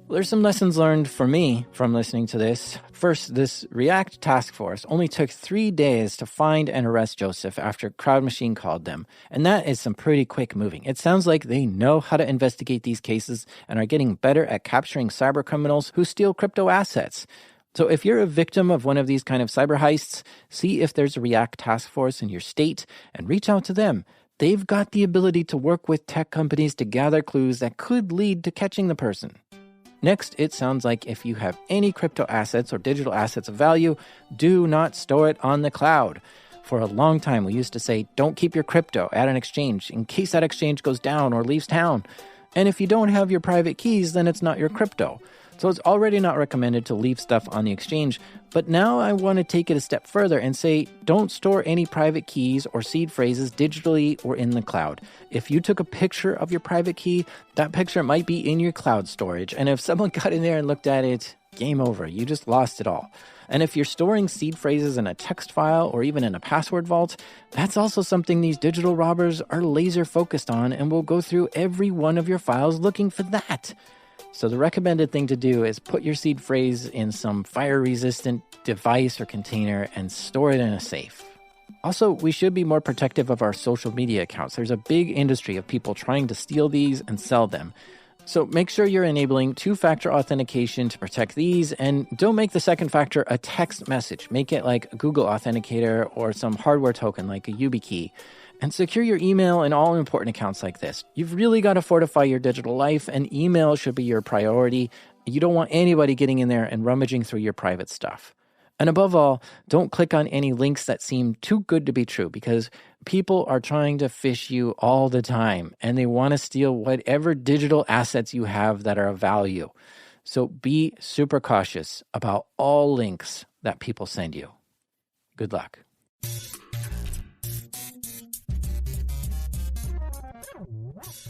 There's some lessons learned for me from listening to this. First, this React task force only took 3 days to find and arrest Joseph after Crowd Machine called them. And that is some pretty quick moving. It sounds like they know how to investigate these cases and are getting better at capturing cyber criminals who steal crypto assets. So if you're a victim of one of these kind of cyber heists, see if there's a React task force in your state and reach out to them. They've got the ability to work with tech companies to gather clues that could lead to catching the person. Next, it sounds like if you have any crypto assets or digital assets of value, do not store it on the cloud. For a long time, we used to say, don't keep your crypto at an exchange in case that exchange goes down or leaves town. And if you don't have your private keys, then it's not your crypto. So it's already not recommended to leave stuff on the exchange. But now I want to take it a step further and say, don't store any private keys or seed phrases digitally or in the cloud. If you took a picture of your private key, that picture might be in your cloud storage. And if someone got in there and looked at it, game over. You just lost it all. And if you're storing seed phrases in a text file or even in a password vault, that's also something these digital robbers are laser focused on and will go through every one of your files looking for that. So the recommended thing to do is put your seed phrase in some fire-resistant device or container and store it in a safe. Also, we should be more protective of our social media accounts. There's a big industry of people trying to steal these and sell them. So make sure you're enabling two-factor authentication to protect these, and don't make the second factor a text message. Make it like a Google Authenticator or some hardware token like a YubiKey. And secure your email in all important accounts like this. You've really got to fortify your digital life, and email should be your priority. You don't want anybody getting in there and rummaging through your private stuff. And above all, don't click on any links that seem too good to be true, because people are trying to phish you all the time, and they want to steal whatever digital assets you have that are of value. So be super cautious about all links that people send you. Good luck.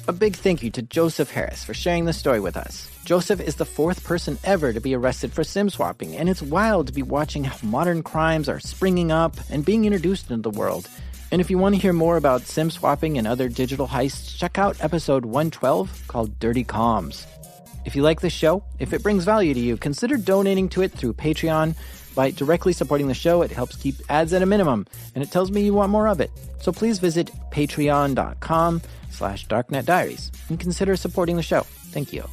A big thank you to Joseph Harris for sharing this story with us. Joseph is the 4th person ever to be arrested for SIM swapping, and it's wild to be watching how modern crimes are springing up and being introduced into the world. And if you want to hear more about SIM swapping and other digital heists, check out episode 112 called Dirty Comms. If you like this show, if it brings value to you, consider donating to it through Patreon. By directly supporting the show, it helps keep ads at a minimum, and it tells me you want more of it. So please visit patreon.com/darknetdiaries and consider supporting the show. Thank you.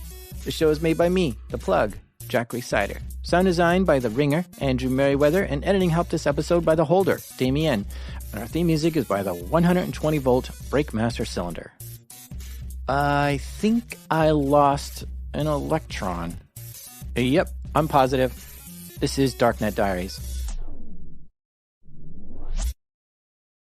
The show is made by me, The Plug, Jack Rhysider. Sound design by The Ringer, Andrew Merriweather, and editing help this episode by The Holder, Damien. And our theme music is by the 120-volt Breakmaster Cylinder. I think I lost an electron. Yep, I'm positive. This is Darknet Diaries.